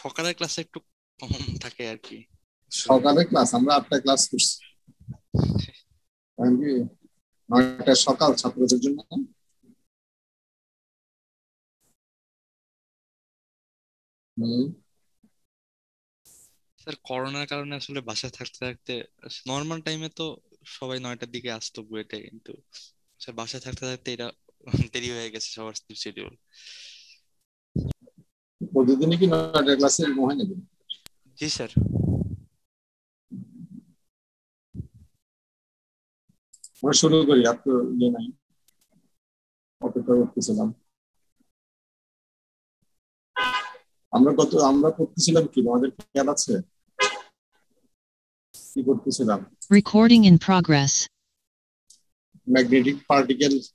সকালের ক্লাসে একটু কম থাকে আর কি। সকালে ক্লাস, আমরা 8টায় ক্লাস করছি। কারণ কি 9টায় সকাল ছাত্রদের জন্য। স্যার করোনার কারণে আসলে বাসায় থাকতে থাকতে নর্মাল টাইমে তো সবাই 9টার দিকে আসতো বুয়েটে, কিন্তু স্যার বাসায় থাকতে থাকতে এটা দেরি হয়ে গেছে সবার শিডিউল। প্রতিদিনই কি 9টায় ক্লাসে এরকম হয় নাকি? জি স্যার। আমরা শুরু করি, আর তো ইয়ে নাই, অপেক্ষা করতেছিলাম। আমরা করতেছিলাম কি, আমাদের খেয়াল আছে কি করতেছিলাম? Recording in progress. Magnetic particle G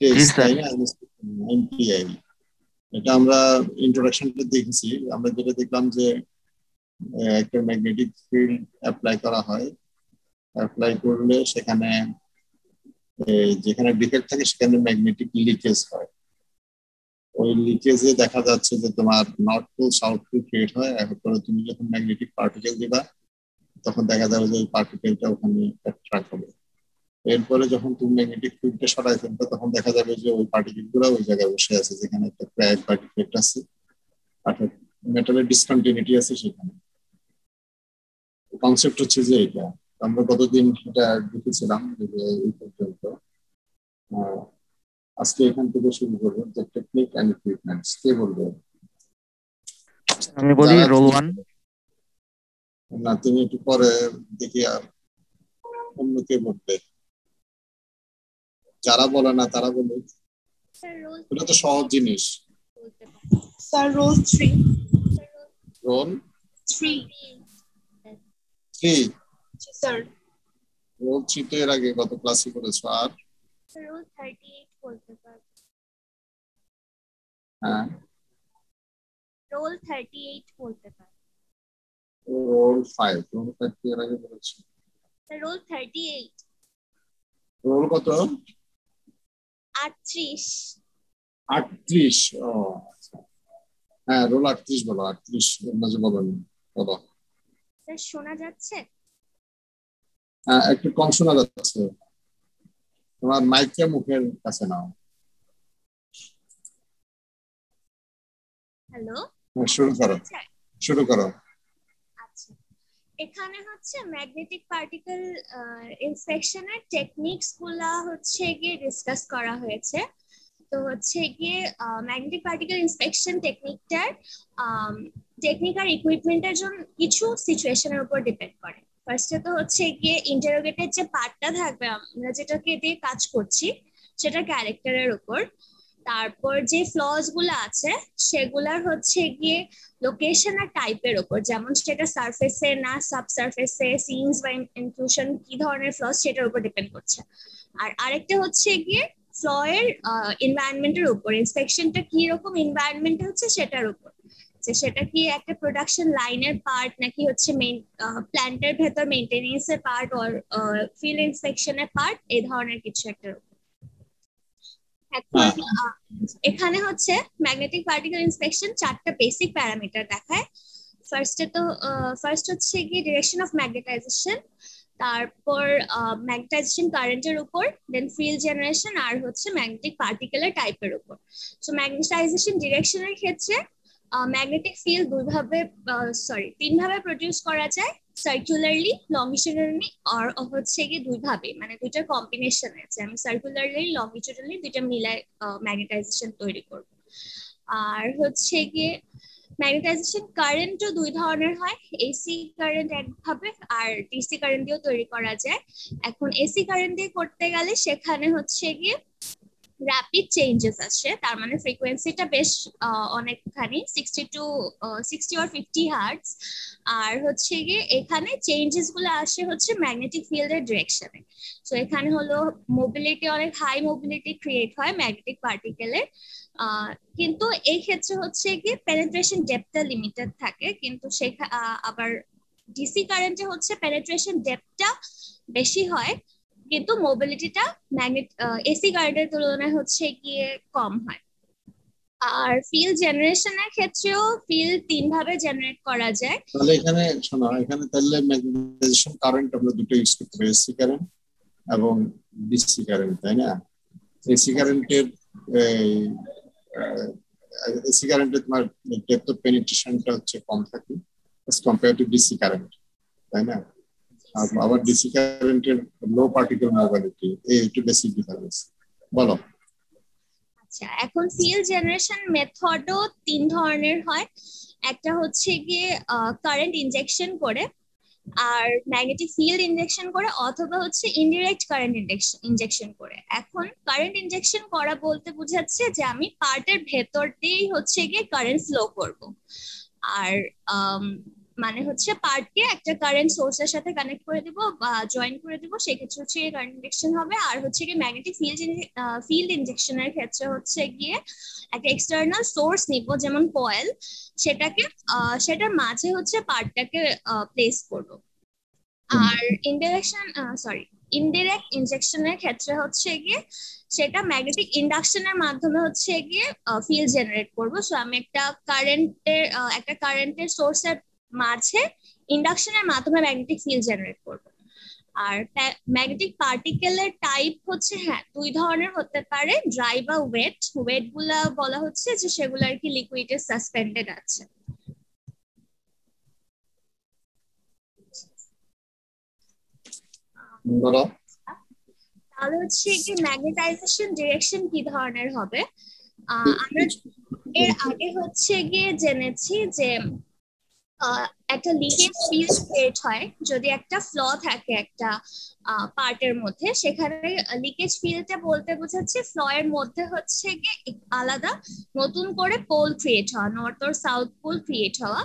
test, sir. তাই না? এমপিআই, এটা আমরা ইন্ট্রোডাকশনটা দেখেছি। আমরা যেটা দেখলাম যে একটা ম্যাগনেটিক ফিল্ড অ্যাপ্লাই করা হয়, অ্যাপ্লাই করলে সেখানে যেখানে ডিফেক্ট থাকে সেখানে ম্যাগনেটিক লিকেজ হয়। ওই লিকেজে দেখা যাচ্ছে যে তোমার north pole south pole create হয়। এরপরে তুমি যখন ম্যাগনেটিক পার্টিকেল দিবা তখন দেখা যাবে যে ওই পার্টিকেলটা ওখানে অ্যাট্রাক্ট হবে। এরপরে যখন তুমি ম্যাগনেটিক ফিল্ডটা সরাই ফেলবে তখন দেখা যাবে যে ওই পার্টিকেল গুলো ওই জায়গায় বসে আছে যেখানে একটা ক্র্যাক বা ডিফেক্ট আছে, অর্থাৎ মেটালের ডিসকন্টিনিউটি আছে সেখানে। কনসেপ্ট হচ্ছে যে এটা আমরা কতদিন এটা দেখেছিলাম যে এই পর্যন্ত। আজকে এখান থেকে শুরু করবো যে টেকনিক অ্যান্ড ইকুইপমেন্টস। কে বলবে? আমি বলি রোল 1। না, তুমি একটু পরে দেখি, আর অন্য কে বলবে? যারা বলে না তারা বলে, এটা তো সহজ জিনিস। Sir roll 3। রোল 3 3? জি স্যার। রোল 3 তো এর আগে কত ক্লাসে করেছো? আর রোল 38 বলতে পারবো। হ্যাঁ, রোল 38 বলতে পারবো। রোল 5 তো এর আগে করেছো। Sir roll 38। রোল কত? 38। 38? ও আচ্ছা, হ্যাঁ রোল 38 বলো। 38 মাঝে বলো বলো। স্যার শোনা যাচ্ছে? হ্যাঁ, একটু কম শোনা যাচ্ছে। তোমার মাইকটা মুখের কাছে নাও। হ্যালো, শুরু করো, শুরু করো। আচ্ছা, এখানে হচ্ছে ম্যাগনেটিক পার্টিকেল ইন্সপেকশনের টেকনিকস গুলা হচ্ছে গিয়ে ডিসকাস করা হয়েছে। তো হচ্ছে গিয়ে ম্যাগনেটিক পার্টিকেল ইন্সপেকশন টেকনিকটার টেকনিক আর ইকুইপমেন্টের জন্য কিছু সিচুয়েশনের উপর ডিপেন্ড করে। ফার্স্টে তো হচ্ছে গিয়ে ইন্টারোগেটেড যে পার্টটা থাকবে আমরা যেটাকে দিয়ে কাজ করছি সেটা ক্যারেক্টারের উপর। তারপর যে ফ্লস গুলো আছে সেগুলার হচ্ছে গিয়ে লোকেশন আর টাইপের উপর, যেমন সেটা সারফেসে না সাবসারফেসে, সিনস বা ইনক্লুশন কি ধরনের ফ্লস সেটার উপর ডিপেন্ড করছে। আর আরেকটা হচ্ছে গিয়ে ফ্লয়ের এনভায়রনমেন্টের উপর, ইন্সপেকশনটা কি রকম এনভায়রনমেন্ট হচ্ছে সেটার উপর, যে সেটা কি একটা প্রোডাকশন লাইনের পার্ট নাকি হচ্ছে মেইন প্ল্যান্টের ভেতর মেইনটেনেন্স এর পার্ট অর ফিল্ড ইন্সপেকশনের পার্ট, এই ধরনের কিছু একটা। এখন এখানে হচ্ছে ম্যাগনেটিক পার্টিকেল ইন্সপেকশন 4টা বেসিক প্যারামিটার দেখায়। ফার্স্ট হচ্ছে কি ডিরেকশন অফ ম্যাগনেটাইজেশন, তারপর ম্যাগনেটাইজেশন কারেন্টের উপর, দেন ফিল্ড জেনারেশন, আর হচ্ছে ম্যাগনেটিক পার্টিকেলের টাইপের উপর। সো ম্যাগনেটাইজেশন ডিরেকশনের ক্ষেত্রে ম্যাগনেটিক ফিল্ড তিনভাবে প্রডিউস করা যায়, সার্কুলারলি, লংজিটিউডালি, আর হচ্ছে কি দুইভাবে, মানে দুইটার কম্বিনেশন আছে। আমি সার্কুলারলি লংজিটিউডালি দুইটা মিলায় ম্যাগনেটাইজেশন তৈরি করব। আর হচ্ছে গিয়ে ম্যাগনেটাইজেশন কারেন্টও দুই ধরনের হয়, এসি কারেন্ট একভাবে আর ডিসি কারেন্ট দিয়েও তৈরি করা যায়। এখন এসি কারেন্ট দিয়ে করতে গেলে সেখানে হচ্ছে গিয়ে র্যাপিড চেঞ্জেস আসে, তার মানে ফ্রিকোয়েন্সিটা বেশ অনেকখানি 60 or 50 হার্টজ। আর হচ্ছে গিয়ে এখানে চেঞ্জেস গুলো আসে হচ্ছে ম্যাগনেটিক ফিল্ডের ডিরেকশনে। সো এখানে হলো মোবিলিটি, অনেক হাই মোবিলিটি ক্রিয়েট হয় ম্যাগনেটিক পার্টিকেলের। কিন্তু এই ক্ষেত্রে হচ্ছে কি পেনিট্রেশন ডেপথটা লিমিটেড থাকে, কিন্তু আবার ডিসি কারেন্টে হচ্ছে পেনিট্রেশন ডেপথটা বেশি হয়, কিন্তু মোবিলিটিটা এসি কারেন্টের তুলনায় হচ্ছে গিয়ে কম হয়। আর ফিল্ড জেনারেশনের ক্ষেত্রেও ফিল্ড 3 ভাবে জেনারেট করা যায়। তাহলে এখানে শোনো, এখানে তাহলে ম্যাগনেটাইজেশন কারেন্ট আমরা দুটো ইউজ করতে পারি, এসি কারেন্ট এবং ডিসি কারেন্ট, তাই না? এসি কারেন্টের এসি কারেন্টে তোমার ডেপথ অফ পেনিট্রেশনটা হচ্ছে কম থাকে কম্পেয়ার টু ডিসি কারেন্ট, তাই না? আবার ডিসি কারেন্টের লো পার্টিকেল মোবিলিটি, এই একটু বেসিক ডিফারেন্স। বলো। আচ্ছা, এখন ফিল্ড জেনারেশন মেথডও 3 ধরনের হয়। একটা হচ্ছে গিয়ে কারেন্ট ইনজেকশন করে, আর ম্যাগনেটিক ফিল্ড ইনজেকশন করে, অথবা হচ্ছে ইনডিরেক্ট কারেন্ট ইনজেকশন করে। এখন কারেন্ট ইনজেকশন করা বলতে বোঝাচ্ছে যে আমি পার্টের ভেতর দিয়েই হচ্ছে গিয়ে কারেন্ট ফ্লো করব। আর মানে হচ্ছে পার্টকে একটা কারেন্ট সোর্সের সাথে কানেক্ট করে দিব বা জয়েন করে দিব, সেক্ষেত্রে হচ্ছে কারেন্ট ইনজেকশন হবে। আর হচ্ছে গিয়ে ম্যাগনেটিক ফিল্ড ইনজেকশনের ক্ষেত্রে হচ্ছে গিয়ে একটা এক্সটার্নাল সোর্স নিব, যেমন কয়েল, সেটার মাঝে হচ্ছে পার্টটাকে প্লেস করব। আর ইনডিরেক্ট ইনজেকশনের ক্ষেত্রে হচ্ছে গিয়ে সেটা ম্যাগনেটিক ইন্ডাকশনের মাধ্যমে হচ্ছে গিয়ে ফিল্ড জেনারেট করব। সো আমি একটা কারেন্টের সোর্সের মাঝে ইন্ডাকশনের মাধ্যমে ম্যাগনেটিক ফিল্ড জেনারেট করব। আর ম্যাগনেটিক পার্টিকেলের টাইপ হচ্ছে 2 ধরনের হতে পারে, ড্রাই বা ওয়েট। ওয়েট গুলা বলা হচ্ছে যে সেগুলো আর কি লিকুইডে সাসপেন্ডেড আছে। তাহলে হচ্ছে কি ম্যাগনেটাইজেশন ডিরেকশন কি ধরনের হবে? আমরা এর আগে হচ্ছে গিয়ে জেনেছি যে একটা লিকেজ ফিল্ড ক্রিয়েট হয় যদি একটা ফ্ল থাকে একটা পার্টের মধ্যে। সেখানে লিকেজ ফিল্ডটা বলতে বোঝাচ্ছে ফ্ল এর মধ্যে হচ্ছে গিয়ে আলাদা নতুন করে পোল ক্রিয়েট হওয়া, নর্থ আর সাউথ পোল ক্রিয়েট হওয়া।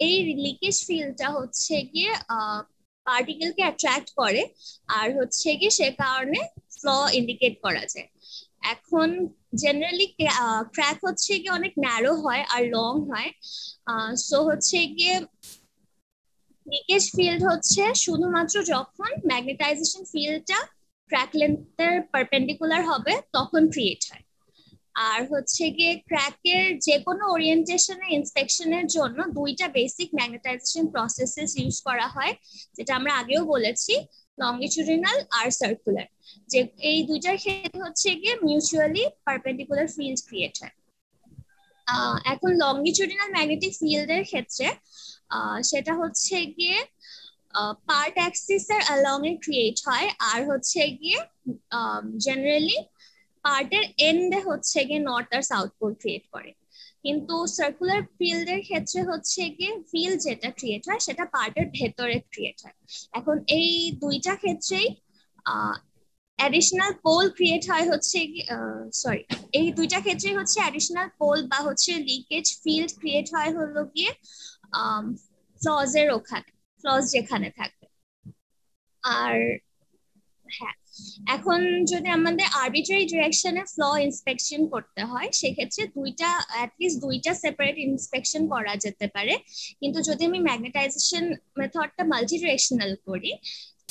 এই লিকেজ ফিল্ডটা হচ্ছে গিয়ে পার্টিকেলকে অ্যাট্রাক্ট করে, আর হচ্ছে গিয়ে সে কারণে ফ্ল ইন্ডিকেট করা যায়। এখন জেনারেলি ক্র্যাক হচ্ছে গিয়ে অনেক ন্যারো হয় আর লং হয়। সো হচ্ছে গিয়ে লিকেজ ফিল্ড হচ্ছে শুধুমাত্র যখন ম্যাগনেটাইজেশন ফিল্ডটা ক্র্যাক লেন্থের পারপেন্ডিকুলার হবে তখন ক্রিয়েট হয়। আর হচ্ছে গিয়ে ক্র্যাকের যে কোনো ওরিয়েন্টেশনে ইন্সপেকশনের জন্য 2টা বেসিক ম্যাগনেটাইজেশন প্রসেসেস ইউজ করা হয়, যেটা আমরা আগেও বলেছি, লংগিটিউডিনাল আর সার্কুলার। যে এই 2টার ক্ষেত্রে হচ্ছে গিয়ে মিউচুয়ালি পারপেন্ডিকুলার ফিল্ড ক্রিয়েট হয়। এখন লংগিটিউডিনাল ম্যাগনেটিক ফিল্ডের ক্ষেত্রে সেটা হচ্ছে গিয়ে পার্ট অ্যাক্সিস এর অ্যালং এ ক্রিয়েট হয়, আর হচ্ছে গিয়ে জেনারেলি পার্টের এন্ডে হচ্ছে গিয়ে নর্থ আর সাউথ পোল ক্রিয়েট করে। কিন্তু সার্কুলার ফিল্ডের ক্ষেত্রে হচ্ছে গিয়ে ফিল্ড যেটা ক্রিয়েট হয় সেটা পার্টের ভেতরে ক্রিয়েট হয়। এখন এই 2টা ক্ষেত্রেই অ্যাডিশনাল পোল ক্রিয়েট হয় হচ্ছে এই 2টা ক্ষেত্রে হচ্ছে অ্যাডিশনাল পোল বা হচ্ছে লিকেজ ফিল্ড ক্রিয়েট হয় হলো গিয়ে ফ্লজ যেখানে থাকবে। আর হ্যাঁ, এখন যদি আমাদের আরবিট্রারি ডিরেকশনে ফ্ল ইন্সপেকশন করতে হয় সেক্ষেত্রে অ্যাটলিস্ট 2টা সেপারেট ইন্সপেকশন করা যেতে পারে। কিন্তু যদি আমি ম্যাগনেটাইজেশন মেথডটা মাল্টি ডিরেকশনাল করি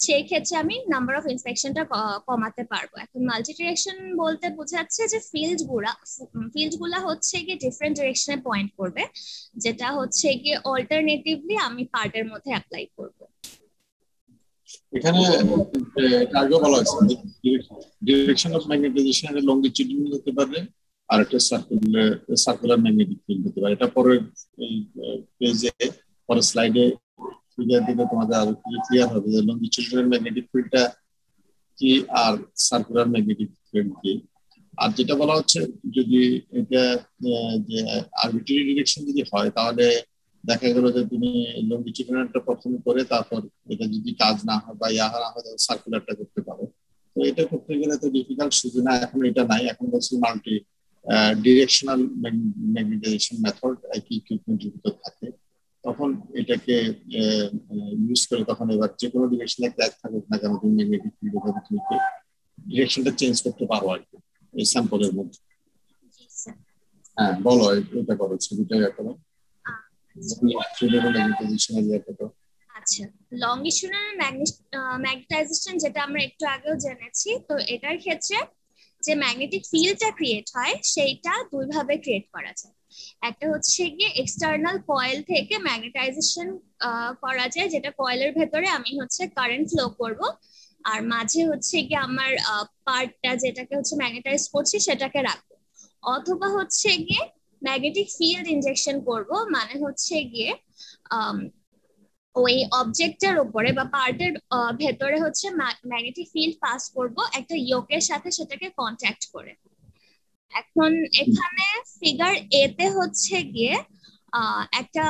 সেই ক্ষেত্রে আমি নাম্বার অফ ইন্সপেকশনটা কমাতে পারবো। এখন মাল্টি ডিরেকশন বলতে বোঝাচ্ছে যে ফিল্ডগুলা হচ্ছে গিয়ে ডিফারেন্ট ডিরেকশনে পয়েন্ট করবে, যেটা হচ্ছে গিয়ে অল্টারনেটিভলি আমি পার্টের মধ্যে অ্যাপ্লাই করব। এখানে আগেও বলা হয়েছে ডিরেকশন অফ ম্যাগনেটাইজেশন লংগিটিউডিনাল হতে পারে, আর একটা সার্কুলার ম্যাগনেটিক ফিল্ড হতে পারে। এটা পরের পেজে পরের স্লাইডে দিকে তোমাদের আরো ক্লিয়ার হবে যে লংগিটিউডিনাল ম্যাগনেটিক ফিল্ডটা কি আর সার্কুলার ম্যাগনেটিক ফিল্ড কি। আর যেটা বলা হচ্ছে যদি এটা যে আরবিট্রারি ডিরেকশন যদি হয় তাহলে দেখা গেল যে তুমি লংগিটিউডিনালটা প্রথমে করে তারপর এটা যদি কাজ না হয় বা না হয় সার্কুলারটা করতে পারো। তো এটা করতে গেলে তো ডিফিকাল্ট শুধু না, এখন এটা নাই, এখন বলছি মাল্টি ডিরেকশনাল ম্যাগনেটাইজেশন মেথড একই ইকুইপমেন্টের ভিতর থাকে। তখন এটাকে ইউজ করে তখন এবার যে কোনো ডিরেকশনে ক্র্যাক থাকুক না কেন তুমি ম্যাগনেটিক ফিল্ড ভাবে তুমি ডিরেকশনটা চেঞ্জ করতে পারো আর কি এই স্যাম্পলের মধ্যে। হ্যাঁ বলো, এটা করো ছবিটা একটা আচ্ছা, লংগিটিউডিনাল ম্যাগনেটাইজেশন যেটা আমরা একটু আগেও জেনেছি, তো এটার ক্ষেত্রে যে ম্যাগনেটিক ফিল্ডটা ক্রিয়েট হয় সেইটা দুই ভাবে ক্রিয়েট করা যায়। একটা হচ্ছে গিয়ে এক্সটার্নাল কয়েল থেকে ম্যাগনেটাইজেশন করা যায়, যেটা কয়েলের ভেতরে আমি হচ্ছে কারেন্ট ফ্লো করব, আর মাঝে হচ্ছে গিয়ে আমার পার্টটা যেটাকে হচ্ছে ম্যাগনেটাইজ করছি সেটাকে রাখবো। অথবা হচ্ছে গিয়ে ম্যাগনেটিক ফিল্ড ইনজেকশন করব, মানে হচ্ছে গিয়ে ওই অবজেক্টের উপরে বা পার্টের ভেতরে হচ্ছে ম্যাগনেটিক ফিল্ড পাস করব একটা ইয়োকের সাথে, সেটাকে কন্ট্যাক্ট করে। এখন এখানে ফিগার এ তে হচ্ছে গিয়ে একটা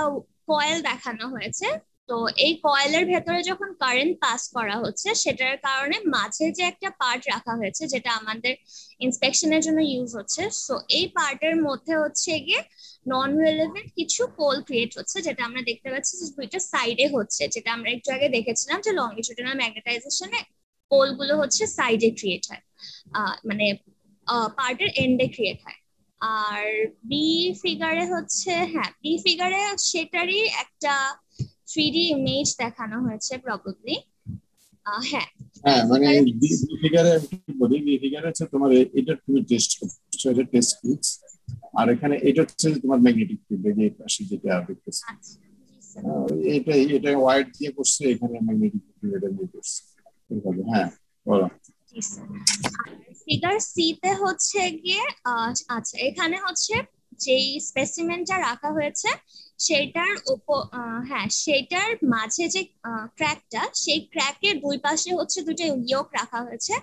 কয়েল দেখানো হয়েছে। তো এই কয়েলের ভেতরে যখন কারেন্ট পাস করা হচ্ছে সেটার কারণে মাঝে যে একটা পার্ট রাখা হয়েছে যেটা আমাদের ইন্সপেকশনের জন্য ইউজ হচ্ছে, সো এই পার্টের মধ্যে হচ্ছে গিয়ে নন রিলেভেন্ট কিছু পোল ক্রিয়েট হচ্ছে, যেটা আমরা দেখতে পাচ্ছি যে দুইটা সাইডে হচ্ছে, যেটা আমরা একটু আগে দেখেছিলাম যে লংগিটিউডিনাল ম্যাগনেটাইজেশনে পোল গুলো হচ্ছে সাইডে ক্রিয়েট হয়, মানে পার্টের এন্ডে ক্রিয়েট হয়। আর বি ফিগারে হচ্ছে, হ্যাঁ বি ফিগারে সেটারই একটা 3D ইমেজ দেখানো হয়েছে প্রবাবলি। হ্যাঁ হ্যাঁ, মানে বি ফিগারে বলি, বি ফিগারে হচ্ছে তোমার এটা তুমি টেস্ট করছো, এটা টেস্ট ফিক্স, আর এখানে এটা হচ্ছে তোমার ম্যাগনেটিক ফিল্ড, এই যে পাশে যেটা দেখতেছি এটা ওয়াইড দিয়ে করছে, এখানে ম্যাগনেটিক ফিল্ড এটা দিয়ে করছে। হ্যাঁ বলো। ফিগার সি তে হচ্ছে গিয়ে আচ্ছা এখানে হচ্ছে যেই স্পেসিমেনটা রাখা হয়েছে সেটার উপর, হ্যাঁ সেটার মাঝে যে ক্র্যাকটা, সেই ক্র্যাকের দুই পাশে হচ্ছে দুটো ইয়োক রাখা হয়েছে।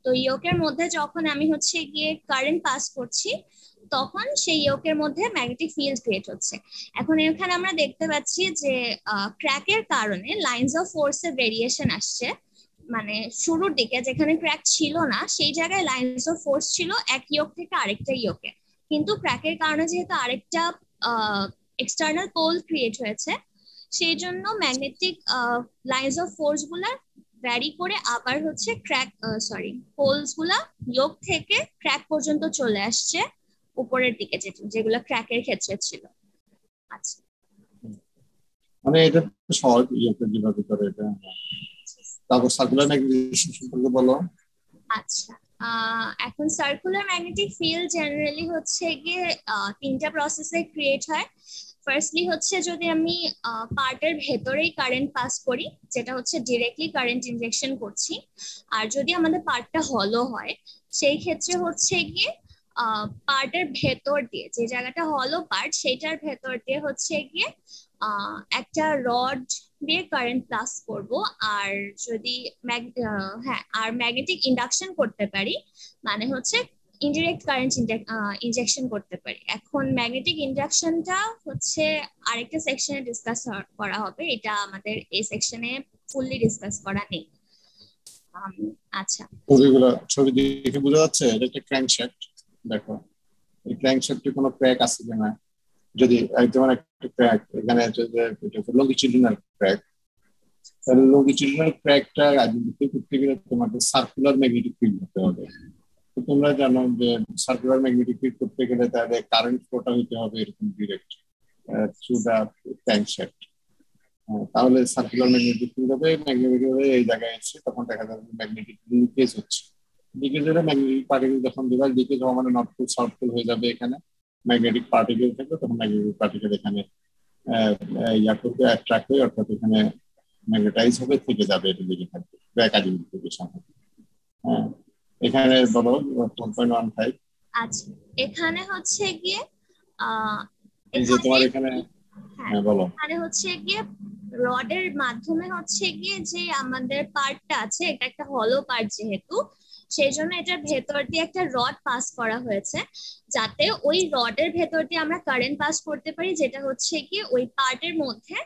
তো ইয়োকের মধ্যে যখন আমি হচ্ছে গিয়ে কারেন্ট পাস করছি তখন সেই ইয়োকের মধ্যে ম্যাগনেটিক ফিল্ড ক্রিয়েট হচ্ছে। এখন এখানে আমরা দেখতে পাচ্ছি যে ক্র্যাকের কারণে লাইনস অফ ফোর্সের ভেরিয়েশন আসছে, মানে শুরুর দিকে যেখানে ক্র্যাক ছিল না সেই জায়গায় লাইনস অফ ফোর্স ছিল এক ইয়োক থেকে আরেকটা ইয়োকে, কিন্তু ক্র্যাকের কারণে যেহেতু আরেকটা এক্সটার্নাল পোল ক্রিয়েট হয়েছে সেই জন্য ম্যাগনেটিক লাইনস অফ ফোর্স গুলা ভ্যারি করে আবার হচ্ছে ক্র্যাক পোলস গুলা ইয়োক থেকে ক্র্যাক পর্যন্ত চলে আসছে উপরের দিকে, যেগুলো ক্র্যাকের ক্ষেত্রে ছিল। আচ্ছা মানে এটা সহজ ইয়েতে যেভাবে করে এটা। তারপর সার্কুলার ম্যাগনেটাইজেশন সম্পর্কে বলো। আচ্ছা এখন সার্কুলার ম্যাগনেটিক ফিল্ড জেনারেলি হচ্ছে গিয়ে তিনটা প্রসেসে ক্রিয়েট হয়। ফার্স্টলি হচ্ছে যদি আমি পার্টের ভেতরেই কারেন্ট পাস করি, যেটা হচ্ছে ডিরেক্টলি কারেন্ট ইনজেকশন করছি। আর যদি আমাদের পার্টটা হলো হয় সেই ক্ষেত্রে হচ্ছে গিয়ে পার্টের ভেতর দিয়ে, যে জায়গাটা হলো পার্ট সেইটার ভেতর দিয়ে হচ্ছে গিয়ে একটা রড দিয়ে কারেন্ট পাস করব। আর যদি হ্যাঁ আর ম্যাগনেটিক ইন্ডাকশন করতে পারি, মানে হচ্ছে ইনডিরেক্ট কারেন্ট ইনজেকশন করতে পারি। এখন ম্যাগনেটিক ইন্ডাকশনটা হচ্ছে আরেকটা সেকশনে ডিসকাস করা হবে, এটা আমাদের এই সেকশনে ফুললি ডিসকাস করা নেই। আচ্ছা ছবি দেখে বোঝা যাচ্ছে এটা একটা ক্র্যাঙ্কশ্যাফট। দেখো এই ক্র্যাঙ্কশ্যাফটে কোনো ক্র্যাক আছে কিনা, যদি একদম একটা ক্র্যাক এখানে লংগিটিউডিনাল ক্র্যাক, তাহলে লংগিটিউডিনাল ক্র্যাকটা আইডেন্টিফাই করতে গেলে তোমাকে সার্কুলার ম্যাগনেটিক ফিল্ড হতে হবে। তো তোমরা জানো যে সার্কুলার ম্যাগনেটিক ফিল্ড করতে গেলে তাহলে কারেন্ট ফ্লোটা হতে হবে এরকম ডিরেক্ট থ্রু দা ক্র্যাঙ্কশ্যাফট। তাহলে সার্কুলার ম্যাগনেটিক ফিল্ড হবে, ম্যাগনেটিক হয়ে এই জায়গায় এসে তখন দেখা যাবে ম্যাগনেটিক লিকেজ হচ্ছে। লিকেজ হলে ম্যাগনেটিক পার্টিকেল যখন ডিভাইস লিকেজ হওয়া মানে নট ফুল সার্কেল হয়ে যাবে, এখানে ম্যাগনেটিক পার্টিকেল থাকবে, তখন ম্যাগনেটিক পার্টিকেল এখানে ইয়া করবে, অ্যাট্রাক্ট হয়ে, অর্থাৎ এখানে ম্যাগনেটাইজ হবে, থেকে যাবে, এটা দিকে থাকবে ক্র্যাক আইডেন্টিফিকেশন হবে। হ্যাঁ এখানে বলো 1.15। আচ্ছা এখানে হচ্ছে গিয়ে এই যে তোমার এখানে হ্যাঁ বলো, এখানে হচ্ছে গিয়ে রডের মাধ্যমে হচ্ছে গিয়ে যে আমাদের পার্টটা আছে, এটা একটা হলো পার্ট যেহেতু, সেই জন্য এটার ভেতর দিয়ে একটা রড পাস করা হয়েছে, যাতে ওই রডের ভেতর দিয়ে আমরা কারেন্ট পাস করতে পারি, যেটা হচ্ছে কি ওই পার্টের মধ্যে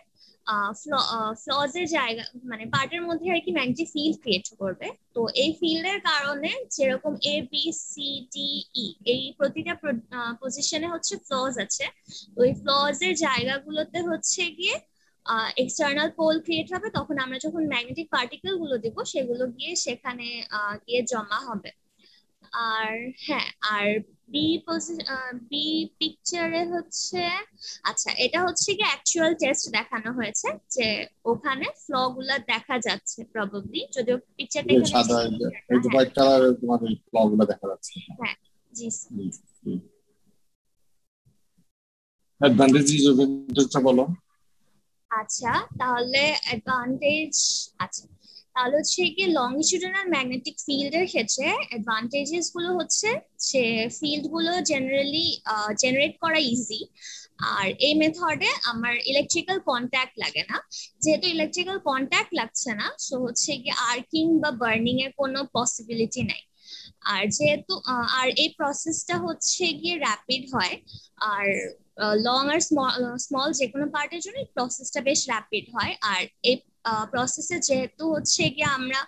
ফ্লজের জায়গা, মানে পার্টের মধ্যে আর কি ম্যাগনেটিক ফিল্ড ক্রিয়েট করবে। তো এই ফিল্ডের কারণে যেরকম A B C D E এই প্রতিটা পজিশনে হচ্ছে ফ্লজ আছে, ওই ফ্লজের জায়গাগুলোতে হচ্ছে গিয়ে এক্সটার্নাল পোল ক্রিয়েট হবে, তখন আমরা যখন ম্যাগনেটিক পার্টিকেল গুলো দিব সেগুলো গিয়ে সেখানে গিয়ে জমা হবে। আর হ্যাঁ, আর বি বি পিকচারে হচ্ছে, আচ্ছা এটা হচ্ছে কি অ্যাকচুয়াল টেস্ট দেখানো হয়েছে, যে ওখানে ফ্ল গুলা দেখা যাচ্ছে প্রবাবলি, যদিও পিকচারটা যে এখানে সাদা এই যে হ্যাঁ হোয়াইট কালারের তোমাদের ফ্ল গুলো দেখা যাচ্ছে। হ্যাঁ জি স্যার। অ্যাডভান্টেজ ডিসঅ্যাডভান্টেজটা বলো। আচ্ছা তাহলে অ্যাডভান্টেজ, আচ্ছা তাহলে হচ্ছে কি লংজিটিউডিনাল ম্যাগনেটিক ফিল্ডের ক্ষেত্রে অ্যাডভান্টেজেস গুলো হচ্ছে যে ফিল্ড গুলো জেনারেলি জেনারেট করা ইজি, আর এই মেথডে আমার ইলেকট্রিক্যাল কন্ট্যাক্ট লাগে না। যেহেতু ইলেকট্রিক্যাল কন্ট্যাক্ট লাগছে না, সো হচ্ছে কি আর্কিং বা বার্নিং এর কোনো পসিবিলিটি নাই। আর যেহেতু আর এই প্রসেসটা হচ্ছে গিয়ে র্যাপিড হয়, আর লং আর স্মল যে কোনো পার্টের জন্য প্রসেসটা বেশ র্যাপিড হয়। আর এই প্রসেসে যেহেতু হচ্ছে গিয়ে আমরা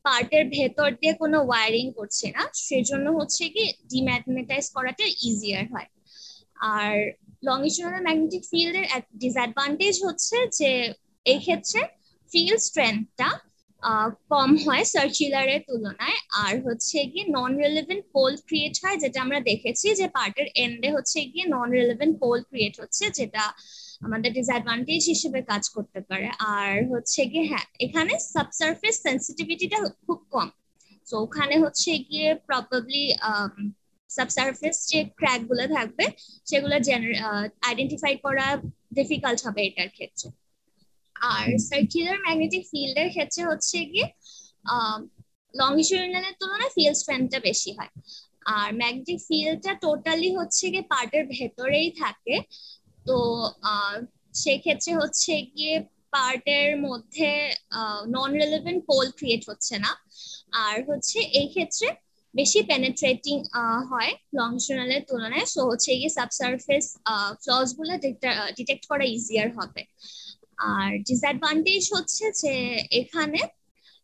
পার্টের ভেতর দিয়ে কোনো ওয়ারিং করছি না, সেজন্য হচ্ছে কি ডিম্যাগনেটাইজ করাটা ইজিয়ার হয়। আর লংজিটিউডিনাল ম্যাগনেটিক ফিল্ডের ডিসঅ্যাডভান্টেজ হচ্ছে যে এই ক্ষেত্রে ফিল্ড স্ট্রেংথটা কম হয় সার্কুলারের তুলনায়, আর হচ্ছে গিয়ে নন রিলেভেন্ট পোল ক্রিয়েট হয়, যেটা আমরা দেখেছি যে পার্টের এন্ডে হচ্ছে গিয়ে নন রিলেভেন্ট পোল ক্রিয়েট হচ্ছে, যেটা আমাদের ডিসঅ্যাডভান্টেজ হিসেবে কাজ করতে পারে। আর হচ্ছে গিয়ে হ্যাঁ, এখানে সাবসারফেস সেন্সিটিভিটিটা খুব কম, তো ওখানে হচ্ছে গিয়ে প্রবাবলি সাবসারফেস যে ক্র্যাক গুলো থাকবে সেগুলো আইডেন্টিফাই করা ডিফিকাল্ট হবে এটার ক্ষেত্রে। আর সার্কুলার ম্যাগনেটিক ফিল্ডের ক্ষেত্রে হচ্ছে গিয়ে লংজিটিউডিনালের তুলনায় ফিল্ড স্ট্রেংথটা বেশি হয়, আর ম্যাগনেটিক ফিল্ডটা টোটালি হচ্ছে গিয়ে পার্টের ভেতরেই থাকে। তো সেক্ষেত্রে হচ্ছে গিয়ে পার্টের মধ্যে নন রিলেভেন্ট পোল ক্রিয়েট হচ্ছে না, আর হচ্ছে এই ক্ষেত্রে বেশি পেনেট্রেটিং হয় লংজিটিউডিনালের তুলনায়, সো হচ্ছে গিয়ে সাবসারফেস ফ্লস গুলো ডিটেক্ট করা ইজিয়ার হবে। আর ডিসঅ্যাডভান্টেজ হচ্ছে যে এখানে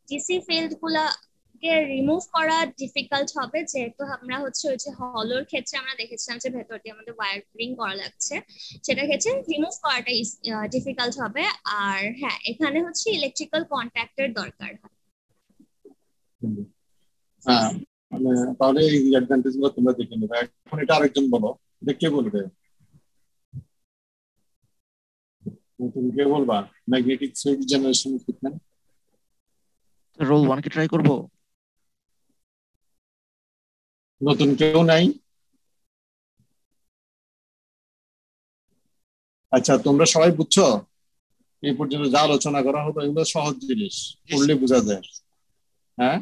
ডিসি ফিল্ড গুলাকে রিমুভ করা ডিফিকাল্ট হবে, যেহেতু আমরা হচ্ছে ওই যে হলোর ক্ষেত্রে আমরা দেখেছিলাম যে ভেতর দিয়ে আমাদের ওয়্যারিং করা লাগছে, সেটার ক্ষেত্রে রিমুভ করাটা ডিফিকাল্ট হবে। আর হ্যাঁ, এখানে হচ্ছে ইলেকট্রিক্যাল কন্ট্যাক্টের দরকার হয়। হ্যাঁ, মানে তাহলে এই অ্যাডভান্টেজ গুলো তোমরা দেখে নেবে। এখন এটা আরেকজন বলো, এটা কে বলবে? তুমি কে বলবা? Magnetic field generation equipment. Roll 1 কি ট্রাই করব? নতুন কেউ নাই? আচ্ছা, তোমরা সবাই বুঝছো এই পর্যন্ত যা আলোচনা করা হলো? এগুলো সহজ জিনিস, পড়লে বোঝা যায়। হ্যাঁ,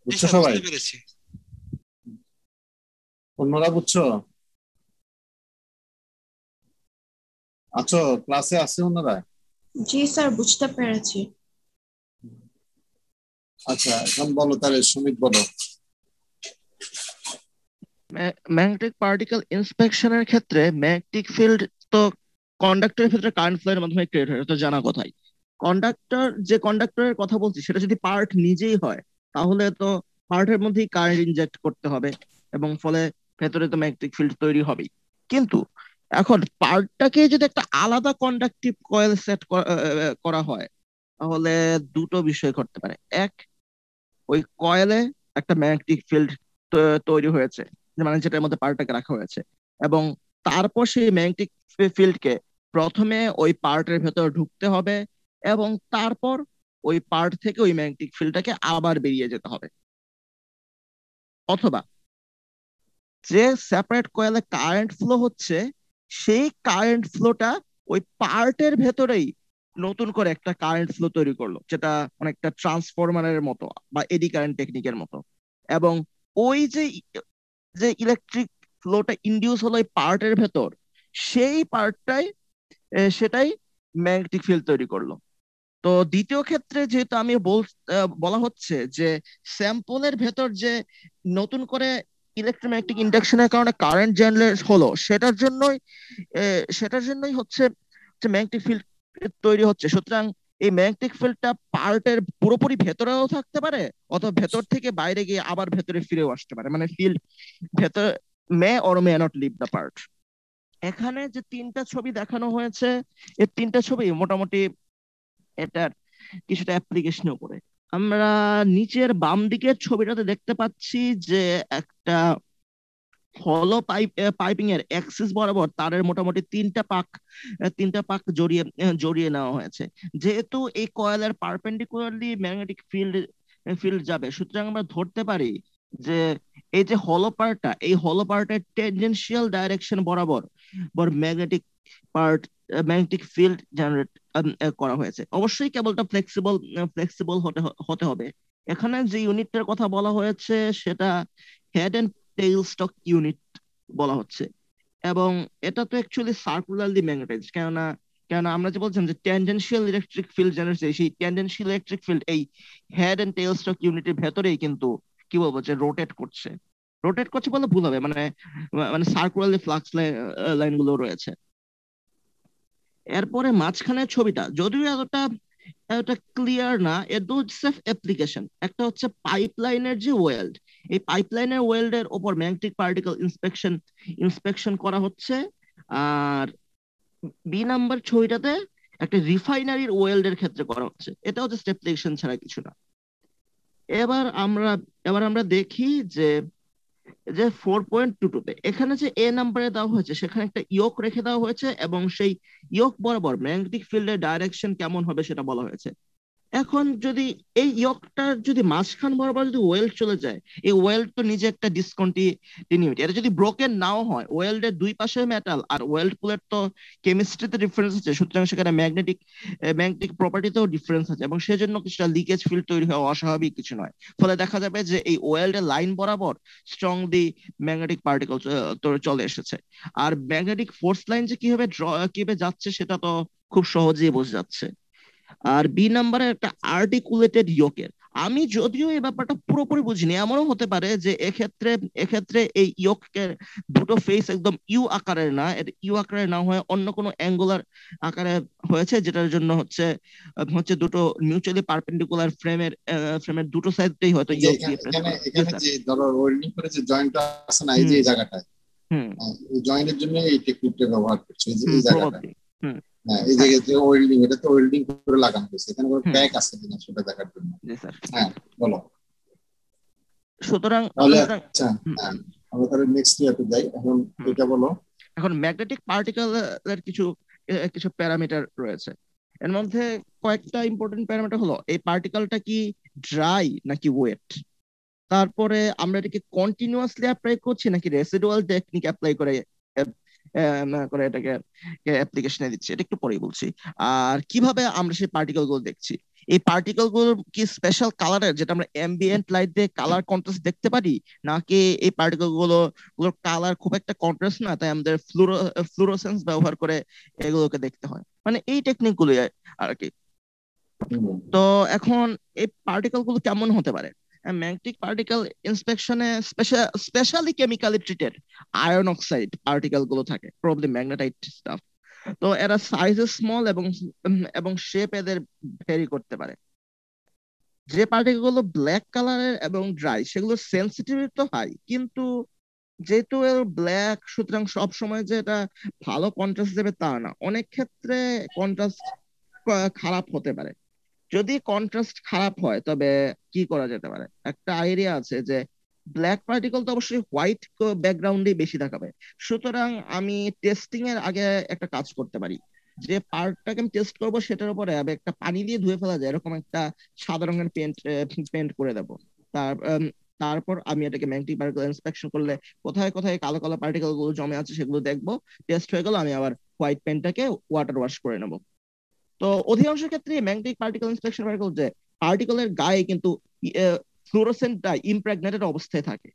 বুঝছো সবাই? বুঝতে পেরেছি। অন্যরা বুঝছো? আছো ক্লাসে? আছে অন্যরা? জি স্যার, বুঝতে পেরেছি। আচ্ছা, এখন বলো তাহলে, সুমিত বলো। ম্যাগনেটিক পার্টিকেল ইন্সপেকশনের ক্ষেত্রে ম্যাগনেটিক ফিল্ড তো কন্ডাক্টরের ক্ষেত্রে কারেন্ট ফ্লো এর মাধ্যমে ক্রিয়েট হয়, তো জানা কথাই। যে কন্ডাক্টরের কথা বলছি সেটা যদি পার্ট নিজেই হয়, তাহলে তো পার্টের মধ্যেই কারেন্ট ইনজেক্ট করতে হবে, এবং ফলে ভেতরে তো ম্যাগনেটিক ফিল্ড তৈরি হবেই। কিন্তু এখন পার্টটাকে যদি একটা আলাদা কন্ডাক্টিভ কয়েল সেট করা হয়, তাহলে দুটো বিষয় ঘটতে পারে। এক, ওই কয়েলে একটা ম্যাগনেটিক ফিল্ড তৈরি হয়েছে, মানে যেটার মধ্যে পার্টটাকে রাখা হয়েছে, এবং তারপর সেই ম্যাগনেটিক ফিল্ডকে প্রথমে ওই পার্টের ভেতর ঢুকতে হবে, এবং তারপর ওই পার্ট থেকে ওই ম্যাগনেটিক ফিল্ডটাকে আবার বেরিয়ে যেতে হবে। অথবা যে সেপারেট কয়েলে কারেন্ট ফ্লো হচ্ছে, সেই কারেন্ট ফ্লোটা ওই পার্টের ভেতরেই নতুন করে একটা কারেন্ট ফ্লো তৈরি করলো, যেটা অনেকটা ট্রান্সফরমারের মতো বা এডি কারেন্ট টেকনিকের মতো, এবং ওই যে যে ইলেকট্রিক ফ্লোটা ইনডিউস হলো এই পার্টের ভেতর, সেই পার্টটাই সেটাই ম্যাগনেটিক ফিল্ড তৈরি করলো। তো দ্বিতীয় ক্ষেত্রে যেহেতু আমি বলা হচ্ছে যে স্যাম্পলের ভেতর যে নতুন করে ইলেকট্রোম্যাগনেটিক ইন্ডাকশনের কারণে কারেন্ট জেনারেট হলো, সেটার জন্যই হচ্ছে যে ম্যাগনেটিক ফিল্ড তৈরি হচ্ছে। সুতরাং এই ম্যাগনেটিক ফিল্ডটা পার্টের পুরোপুরি ভেতরেও থাকতে পারে, অথবা ভেতর থেকে বাইরে গিয়ে আবার ভেতরে ফিরেও আসতে পারে, মানে ফিল্ড ভেতর may or may not leave the part. এখানে যে তিনটা ছবি দেখানো হয়েছে, এই তিনটা ছবি মোটামুটি এটার কিছুটা অ্যাপ্লিকেশনও করে। আমরা নিচের বাম দিকের ছবিটাতে দেখতে পাচ্ছি যে একটা হলো পাইপিং এর অ্যাক্সিস বরাবর তারের মোটামুটি তিনটা পাক জড়িয়ে নেওয়া হয়েছে। যেহেতু এই কয়েলের পারপেন্ডিকুলারলি ম্যাগনেটিক ফিল্ড যাবে, সুতরাং আমরা ধরতে পারি যে এই যে হলো পার্টের টেনজেনশিয়াল ডাইরেকশন বরাবর magnetic part magnetic field generate করা হয়েছে। অবশ্যই কেবলটা ফ্লেক্সিবল হতে হবে। এখানে যে ইউনিটটার কথা বলা হয়েছে সেটা head and tail stock unit বলা হচ্ছে, এবং এটা তো অ্যাকচুয়ালি সার্কুলারলি ম্যাগনেটাইজ। কেননা আমরা যে বলছিলাম যে ট্যানজেনশিয়াল ইলেকট্রিক ফিল্ড জেনারেট, সেই ট্যানজেনশিয়াল ইলেকট্রিক ফিল্ড এই হেড এন্ড টেইল স্টক ইউনিটের ভেতরেই কিন্তু কি বলবো যে রোটেট করছে বলে ভুল হবে, মানে মানে সার্কুলারলি ফ্লাক্স লাইন গুলো রয়েছে। এরপরে মাঝখানের ছবিটা যদিও এতটা এটা ক্লিয়ার না, এর দু সেফ অ্যাপ্লিকেশন। একটা হচ্ছে পাইপলাইনের যে ওয়েল্ড, এই পাইপলাইনের ওয়েল্ডের উপর ম্যাগনেটিক পার্টিকেল ইন্সপেকশন করা হচ্ছে। আর বি নাম্বার ছবিটাতে একটা রিফাইনারির ওয়েল্ডের ক্ষেত্রে করা হচ্ছে। এটাও জাস্ট অ্যাপ্লিকেশন ছাড়া কিছু না। এবার আমরা এবার আমরা দেখি যে 4.22-তে এখানে যে এ নাম্বারে দেওয়া হয়েছে সেখানে একটা ইয়োক রেখে দেওয়া হয়েছে, এবং সেই ইয়োক বরাবর ম্যাগনেটিক ফিল্ডের ডাইরেকশন কেমন হবে সেটা বলা হয়েছে। এখন যদি এই ইয়কটার যদি মাঝখান বরাবর যদি ওয়েল্ড চলে যায়, এই ওয়েল্ড তো নিজে একটা ডিসকন্টিনিউটি, এটা যদি ব্রোকেন নাও হয়, ওয়েল্ডের দুই পাশে মেটাল আর ওয়েল্ড পুলের তো কেমিস্ট্রিতে ডিফারেন্স আছে, সুতরাং সেখানে ম্যাগনেটিক প্রপার্টিতেও ডিফারেন্স আছে, এবং সেজন্য কিছুটা লিকেজ ফিল্ড তৈরি হওয়া অস্বাভাবিক কিছু নয়। ফলে দেখা যাবে যে এই ওয়েল্ডের লাইন বরাবর স্ট্রংলি ম্যাগনেটিক পার্টিকেল চলে এসেছে। আর ম্যাগনেটিক ফোর্স লাইন যে কিভাবে যাচ্ছে সেটা তো খুব সহজেই বোঝা যাচ্ছে। আর বি নাম্বারে একটা আর্টিকুলেটেড ইয়োকের, আমি যদিও এই ব্যাপারটা পুরোপুরি বুঝিনি, এমনও হতে পারে যে এক্ষেত্রে এই ইয়োকের দুটো ফেস একদম ইউ আকারের না হয়ে অন্য কোনো অ্যাঙ্গুলার আকারে হয়েছে, যেটার জন্য হচ্ছে হচ্ছে দুটো মিউচুয়ালি পারপেন্ডিকুলার ফ্রেমের দুটো সাইডেই হয়তো ইয়োক দিয়ে প্রেস করা। এখানে যে ধরো ওয়েল্ডিং করে যে জয়েন্টটা আছে না, এই যে এই জায়গাটায়, এই জয়েন্টের জন্য এই টেকনিকটা ব্যবহার করছে, এই যে এই জায়গাটা। হ্যাঁ, এই জায়গায় যে ওয়েল্ডিং, এটা তো ওয়েল্ডিং করে লাগানো হয়েছে, এখানে কোনো ক্র্যাক আছে কিনা সেটা দেখার জন্য। হ্যাঁ, বলো। সুতরাং তাহলে আচ্ছা, আমরা তাহলে নেক্সট ইয়ারতে যাই। এখন এটা বলো। এখন ম্যাগনেটিক পার্টিকেলের কিছু প্যারামিটার রয়েছে। এর মধ্যে কয়েকটা ইম্পর্টেন্ট প্যারামিটার হলো এই পার্টিকেলটা কি ড্রাই নাকি ওয়েট, তারপরে আমরা এটাকে কন্টিনিউয়াসলি অ্যাপ্লাই করছি নাকি রেসিডুয়াল টেকনিক অ্যাপ্লাই করে এটাকে অ্যাপ্লিকেশনে দিচ্ছি, এটা একটু পরেই বলছি। আর কিভাবে আমরা সেই পার্টিকেল গুলো দেখছি, এই পার্টিকেল গুলো কি স্পেশাল কালারের, যেটা আমরা অ্যাম্বিয়েন্ট লাইট দিয়ে কালার কন্ট্রাস্ট দেখতে পারি, নাকি এই পার্টিকেল গুলোর কালার খুব একটা কন্ট্রাস্ট না, তাই আমাদের ফ্লুরোসেন্স ব্যবহার করে এগুলোকে দেখতে হয়, মানে এই টেকনিক গুলো আর কি। তো এখন এই পার্টিকেল গুলো কেমন হতে পারে? ম্যাগনেটিক পার্টিকেল ইন্সপেকশনে specially chemically treated iron oxide particle গুলো থাকে, প্রবলি ম্যাগনেটাইট স্টাফ। তো এরা সাইজে স্মল এবং শেপ এদের ভেরি করতে পারে। যে পার্টিকেল গুলো ব্ল্যাক কালারের এবং ড্রাই, সেগুলোর সেন্সিটিভিটি তো হাই, কিন্তু যেহেতু এর ব্ল্যাক, সুতরাং সব সময় যে এটা ভালো কন্ট্রাস্ট দেবে তা না, অনেক ক্ষেত্রে কন্ট্রাস্ট খারাপ হতে পারে। যদি কন্ট্রাস্ট খারাপ হয় তবে কি করা যেতে পারে, একটা আইডিয়া আছে যে ব্ল্যাক পার্টিকেল তো অবশ্যই হোয়াইট ব্যাকগ্রাউন্ডে বেশি দেখাবে, সুতরাং আমি টেস্টিং এর আগে একটা কাজ করতে পারি, যে পার্টটাকে আমি টেস্ট করবো সেটার উপরে আমি একটা পানি দিয়ে ধুয়ে ফেলা যায় এরকম একটা সাদা রঙের পেন্ট করে দেবো। তারপর আমি এটাকে ম্যাগনেটিক পার্টিকেল ইন্সপেকশন করলে কোথায় কোথায় কালো কালো পার্টিকেল গুলো জমে আছে সেগুলো দেখবো। টেস্ট হয়ে গেল, আমি আবার হোয়াইট পেন্টটাকে ওয়াটার ওয়াশ করে নেবো। তো অধিকাংশ ক্ষেত্রে ম্যাগনেটিক পার্টিকেল ইন্সপেকশন যে পার্টিকেলের গায়ে কিন্তু ফ্লুরোসেন্টটা ইমপ্রেগনেটেড অবস্থায় থাকে,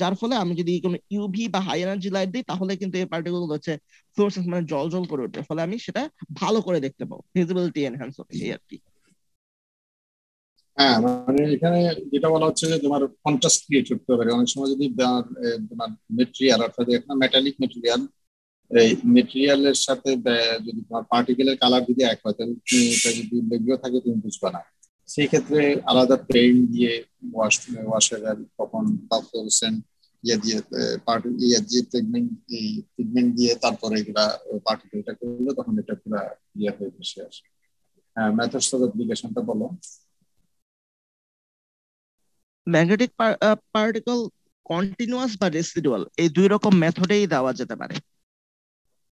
যার ফলে আমি যদি কোনো ইউভি বা হাই এনার্জি লাইট দিই তাহলে কিন্তু এই পার্টিকেল গুলো হচ্ছে ফ্লুরোসেন্ট মানে জল জল করে ওঠে, ফলে আমি সেটা ভালো করে দেখতে পাবো, ভিজিবিলিটি এনহ্যান্স হবে, এই আর কি। হ্যাঁ, মানে এখানে যেটা বলা হচ্ছে যে তোমার কন্ট্রাস্ট ক্রিয়েট করতে পারে। অনেক সময় যদি তোমার মেটেরিয়াল, অর্থাৎ এখানে মেটালিক মেটেরিয়াল, এই মেটেরিয়ালের সাথে যদি তোমার পার্টিকেলের কালার যদি এক হয়, তাহলে তুমি এটা যদি লেগেও থাকে তুমি বুঝবে না। সেই ক্ষেত্রে আলাদা পেইন্ট দিয়ে ওয়াশের তখন ফ্লুরোসেন্ট দিয়ে পিগমেন্ট দিয়ে তারপরে এগুলা পার্টিকেলটা করলে তখন এটা পুরো হয়ে বসে আসে। হ্যাঁ, মেথডস অফ অ্যাপ্লিকেশনটা বলো। ম্যাগনেটিক পার্টিকেল কন্টিনিউয়াস বা রেসিডুয়াল এই দুই রকম মেথডেই দেওয়া যেতে পারে।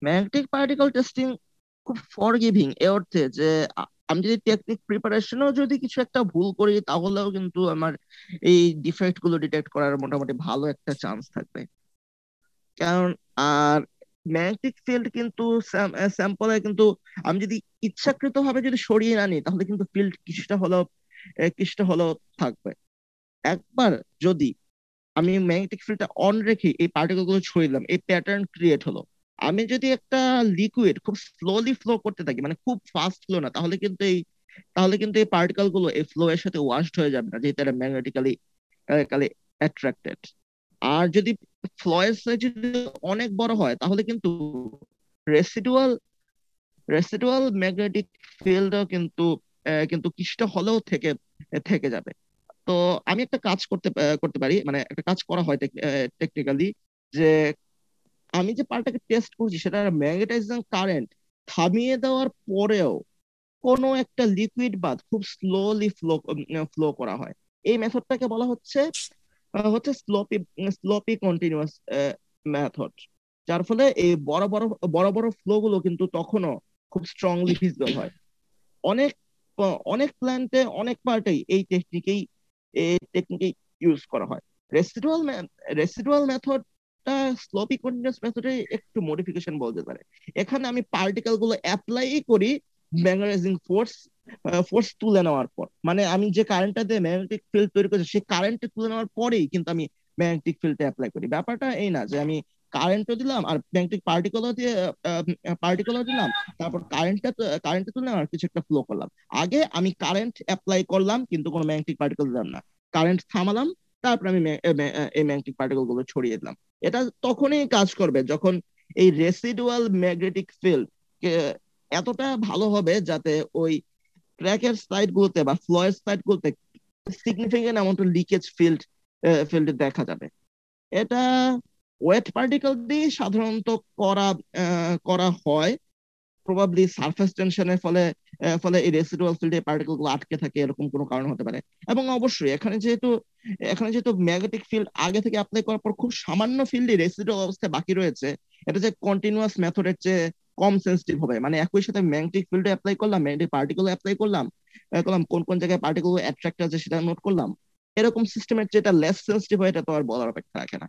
ম্যাগনেটিক পার্টিকেল টেস্টিং খুব ফরগিভিং এ অর্থে যে আমি যদি টেকনিক প্রিপারেশনও যদি কিছু একটা ভুল করি তাহলেও কিন্তু আমার এই ডিফেক্ট গুলো ডিটেক্ট করার মোটামুটি ভালো একটা চান্স থাকবে। কারণ আর ম্যাগনেটিক ফিল্ড কিন্তু স্যাম্পলে কিন্তু আমি যদি ইচ্ছাকৃত ভাবে যদি সরিয়ে আনি তাহলে কিন্তু ফিল্ড কিছুটা হলেও থাকবে। একবার যদি আমি ম্যাগনেটিক ফিল্ডটা অন রেখে এই পার্টিকেল গুলো ছড়িয়ে দিলাম, এই প্যাটার্ন ক্রিয়েট হলো। আমি যদি একটা লিকুইড খুব স্লোলি ফ্লো করতে থাকি, মানে খুব ফাস্ট ফ্লো না, তাহলে কিন্তু এই পার্টিকেল গুলো এই ফ্লো এর সাথে ওয়াশড হয়ে যাবে না, যেহেতু এটা ম্যাগনেটিক্যালি অ্যাট্রাক্টেড। আর যদি ফ্লোয়ের সাইজ যদি অনেক বড় হয় তাহলে কিন্তু রেসিডুয়াল রেসিডুয়াল ম্যাগনেটিক ফিল্ডও কিন্তু কিছুটা হলেও থেকে থেকে যাবে। তো আমি একটা কাজ করতে পারি, মানে একটা কাজ করা হয় টেকনিক্যালি, যে আমি যে পার্টটাকে টেস্ট করছি সেটা ম্যাগনেটাইজিং কারেন্ট থামিয়ে দেওয়ার পরেও কোনো একটা লিকুইড বাদ খুব স্লোলি ফ্লো করা হয়। এই মেথডটাকে বলা হচ্ছে স্লোপি কন্টিনিউয়াস মেথড। যার ফলে এই বড় বড় ফ্লো গুলো কিন্তু তখনও খুব স্ট্রংলি ভিজিবল হয়। অনেক অনেক প্ল্যান্টে অনেক পার্টেই এই টেকনিকেই ইউজ করা হয়। রেসিডুয়াল রেসিডুয়াল মেথডটা স্লোপি কন্টিনিউয়াস মেথডে একটু মডিফিকেশন বলতে পারে। এখানে আমি পার্টিকেল গুলো অ্যাপ্লাই করি ম্যাগনেটাইজিং ফোর্স তুলে নেওয়ার পর, মানে আমি যে কারেন্টটা দিয়ে ম্যাগনেটিক ফিল্ড তৈরি করছি সেই কারেন্টটা তুলে নেওয়ার পরেই কিন্তু আমি ম্যাগনেটিক ফিল্ডটা অ্যাপ্লাই করি। ব্যাপারটা এই না যে আমি কারেন্টও দিলাম আর ম্যাগনেটিক পার্টিকেলও দিলাম, তারপর কারেন্টটা তুলে আর কিছু একটা ফ্লো করলাম। আগে আমি কারেন্ট অ্যাপ্লাই করলাম কিন্তু কোনো ম্যাগনেটিক পার্টিকেল দিলাম না, কারেন্ট থামালাম, তারপর আমি এই ম্যাগনেটিক পার্টিকেল গুলো ছড়িয়ে দিলাম। এটা তখনই কাজ করবে যখন এই রেসিডুয়াল ম্যাগনেটিক ফিল্ড এতটা ভালো হবে যাতে ওই ক্র্যাকের সাইড গুলোতে বা ফ্লোয়ের সাইড গুলোতে significant amount of leakage field দেখা যাবে। এটা ওয়েট পার্টিকেল দিয়ে সাধারণত করা হয়। প্রবাবলি সারফেস টেনশনের ফলে এই রেসিডুয়াল ফিল্ডে পার্টিকেল গুলো আটকে থাকে, এরকম কোনো কারণ হতে পারে। এবং অবশ্যই এখানে যেহেতু ম্যাগনেটিক ফিল্ড আগে থেকে অ্যাপ্লাই করার পর খুব সামান্য ফিল্ডে রেসিডুয়াল অবস্থায় বাকি রয়েছে, এটা যে কন্টিনিউয়াস মেথডের চেয়ে কম সেন্সিটিভ হবে। মানে একই সাথে ম্যাগনেটিক ফিল্ডে অ্যাপ্লাই করলাম, ম্যাগনেটিক পার্টিকেল অ্যাপ্লাই করলাম, কোন কোন জায়গায় পার্টিকেল অ্যাট্রাক্ট আছে সেটা নোট করলাম, এরকম সিস্টেমের যেটা লেস সেন্সিটিভ হয় এটা তো আর বলার অপেক্ষা রাখে না।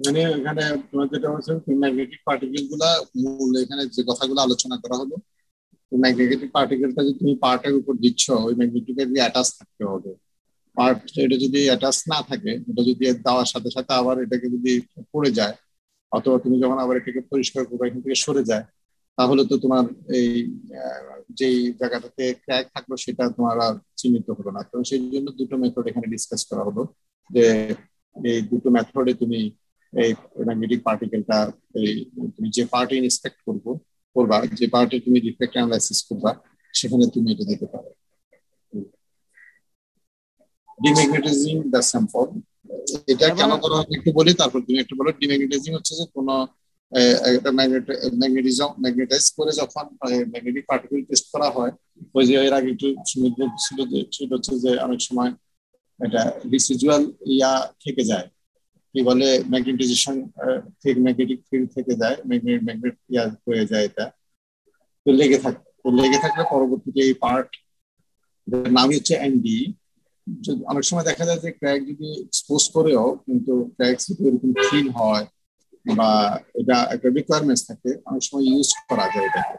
মানে এখানে তোমার যেটা হচ্ছে ম্যাগনেটিক পার্টিকেল গুলা মূল এখানে যে কথাগুলো আলোচনা করা হলো, ম্যাগনেটিক পার্টিকেলটা যদি তুমি পার্টের উপর দিচ্ছ ওই ম্যাগনেটিকের অ্যাটাচ থাকতে হবে। পার্ট এটা যদি অ্যাটাচ না থাকে, এটা যদি দেওয়ার সাথে সাথে আবার এটাকে যদি পড়ে যায় অথবা তুমি যখন আবার এটাকে পরিষ্কার করবে এখান থেকে সরে যায়, তাহলে তো তোমার এই যেই জায়গাটাতে ক্র্যাক থাকলো সেটা তোমার আর চিহ্নিত হলো না। তো সেই জন্য দুটো মেথড এখানে ডিসকাস করা হলো, যে এই দুটো মেথডে তুমি এই ম্যাগনেটিক পার্টিকেলটা তুমি যে পার্টে ইন্সপেক্ট করবা, যে পার্টে তুমি রিফ্লেক্ট অ্যানালাইসিস করবা, সেখানে তুমি এটা দিতে পারো। ডিম্যাগনেটাইজিং দ্য স্যাম্পল, এটা কেন করা হয় একটু বলি, তারপর তুমি একটু বলো। ডিম্যাগনেটাইজিং হচ্ছে যে কোনো একটা ম্যাগনেটাইজ করে যখন ম্যাগনেটিক পার্টিকেল টেস্ট করা হয়, ওই যে এর আগে একটু সমুদ্র ছিল যে সেটা হচ্ছে যে অনেক সময় এটা রিসিজুয়াল থেকে যায়, কি বলে ম্যাগনেটাইজেশন থেকে ম্যাগনেটিক ফিল্ড থেকে যায়, ম্যাগনেট হয়ে যায়, এটা তো লেগে থাকলে পরবর্তীতে এই পার্ট নামই হচ্ছে এনডি। অনেক সময় দেখা যায় যে ক্র্যাক যদি এক্সপোজ করেও কিন্তু ক্র্যাক যদি এরকম থিন হয় বা এটা একটা রিকোয়ারমেন্টস থাকে, অনেক সময় ইউজ করা যায় এটাকে।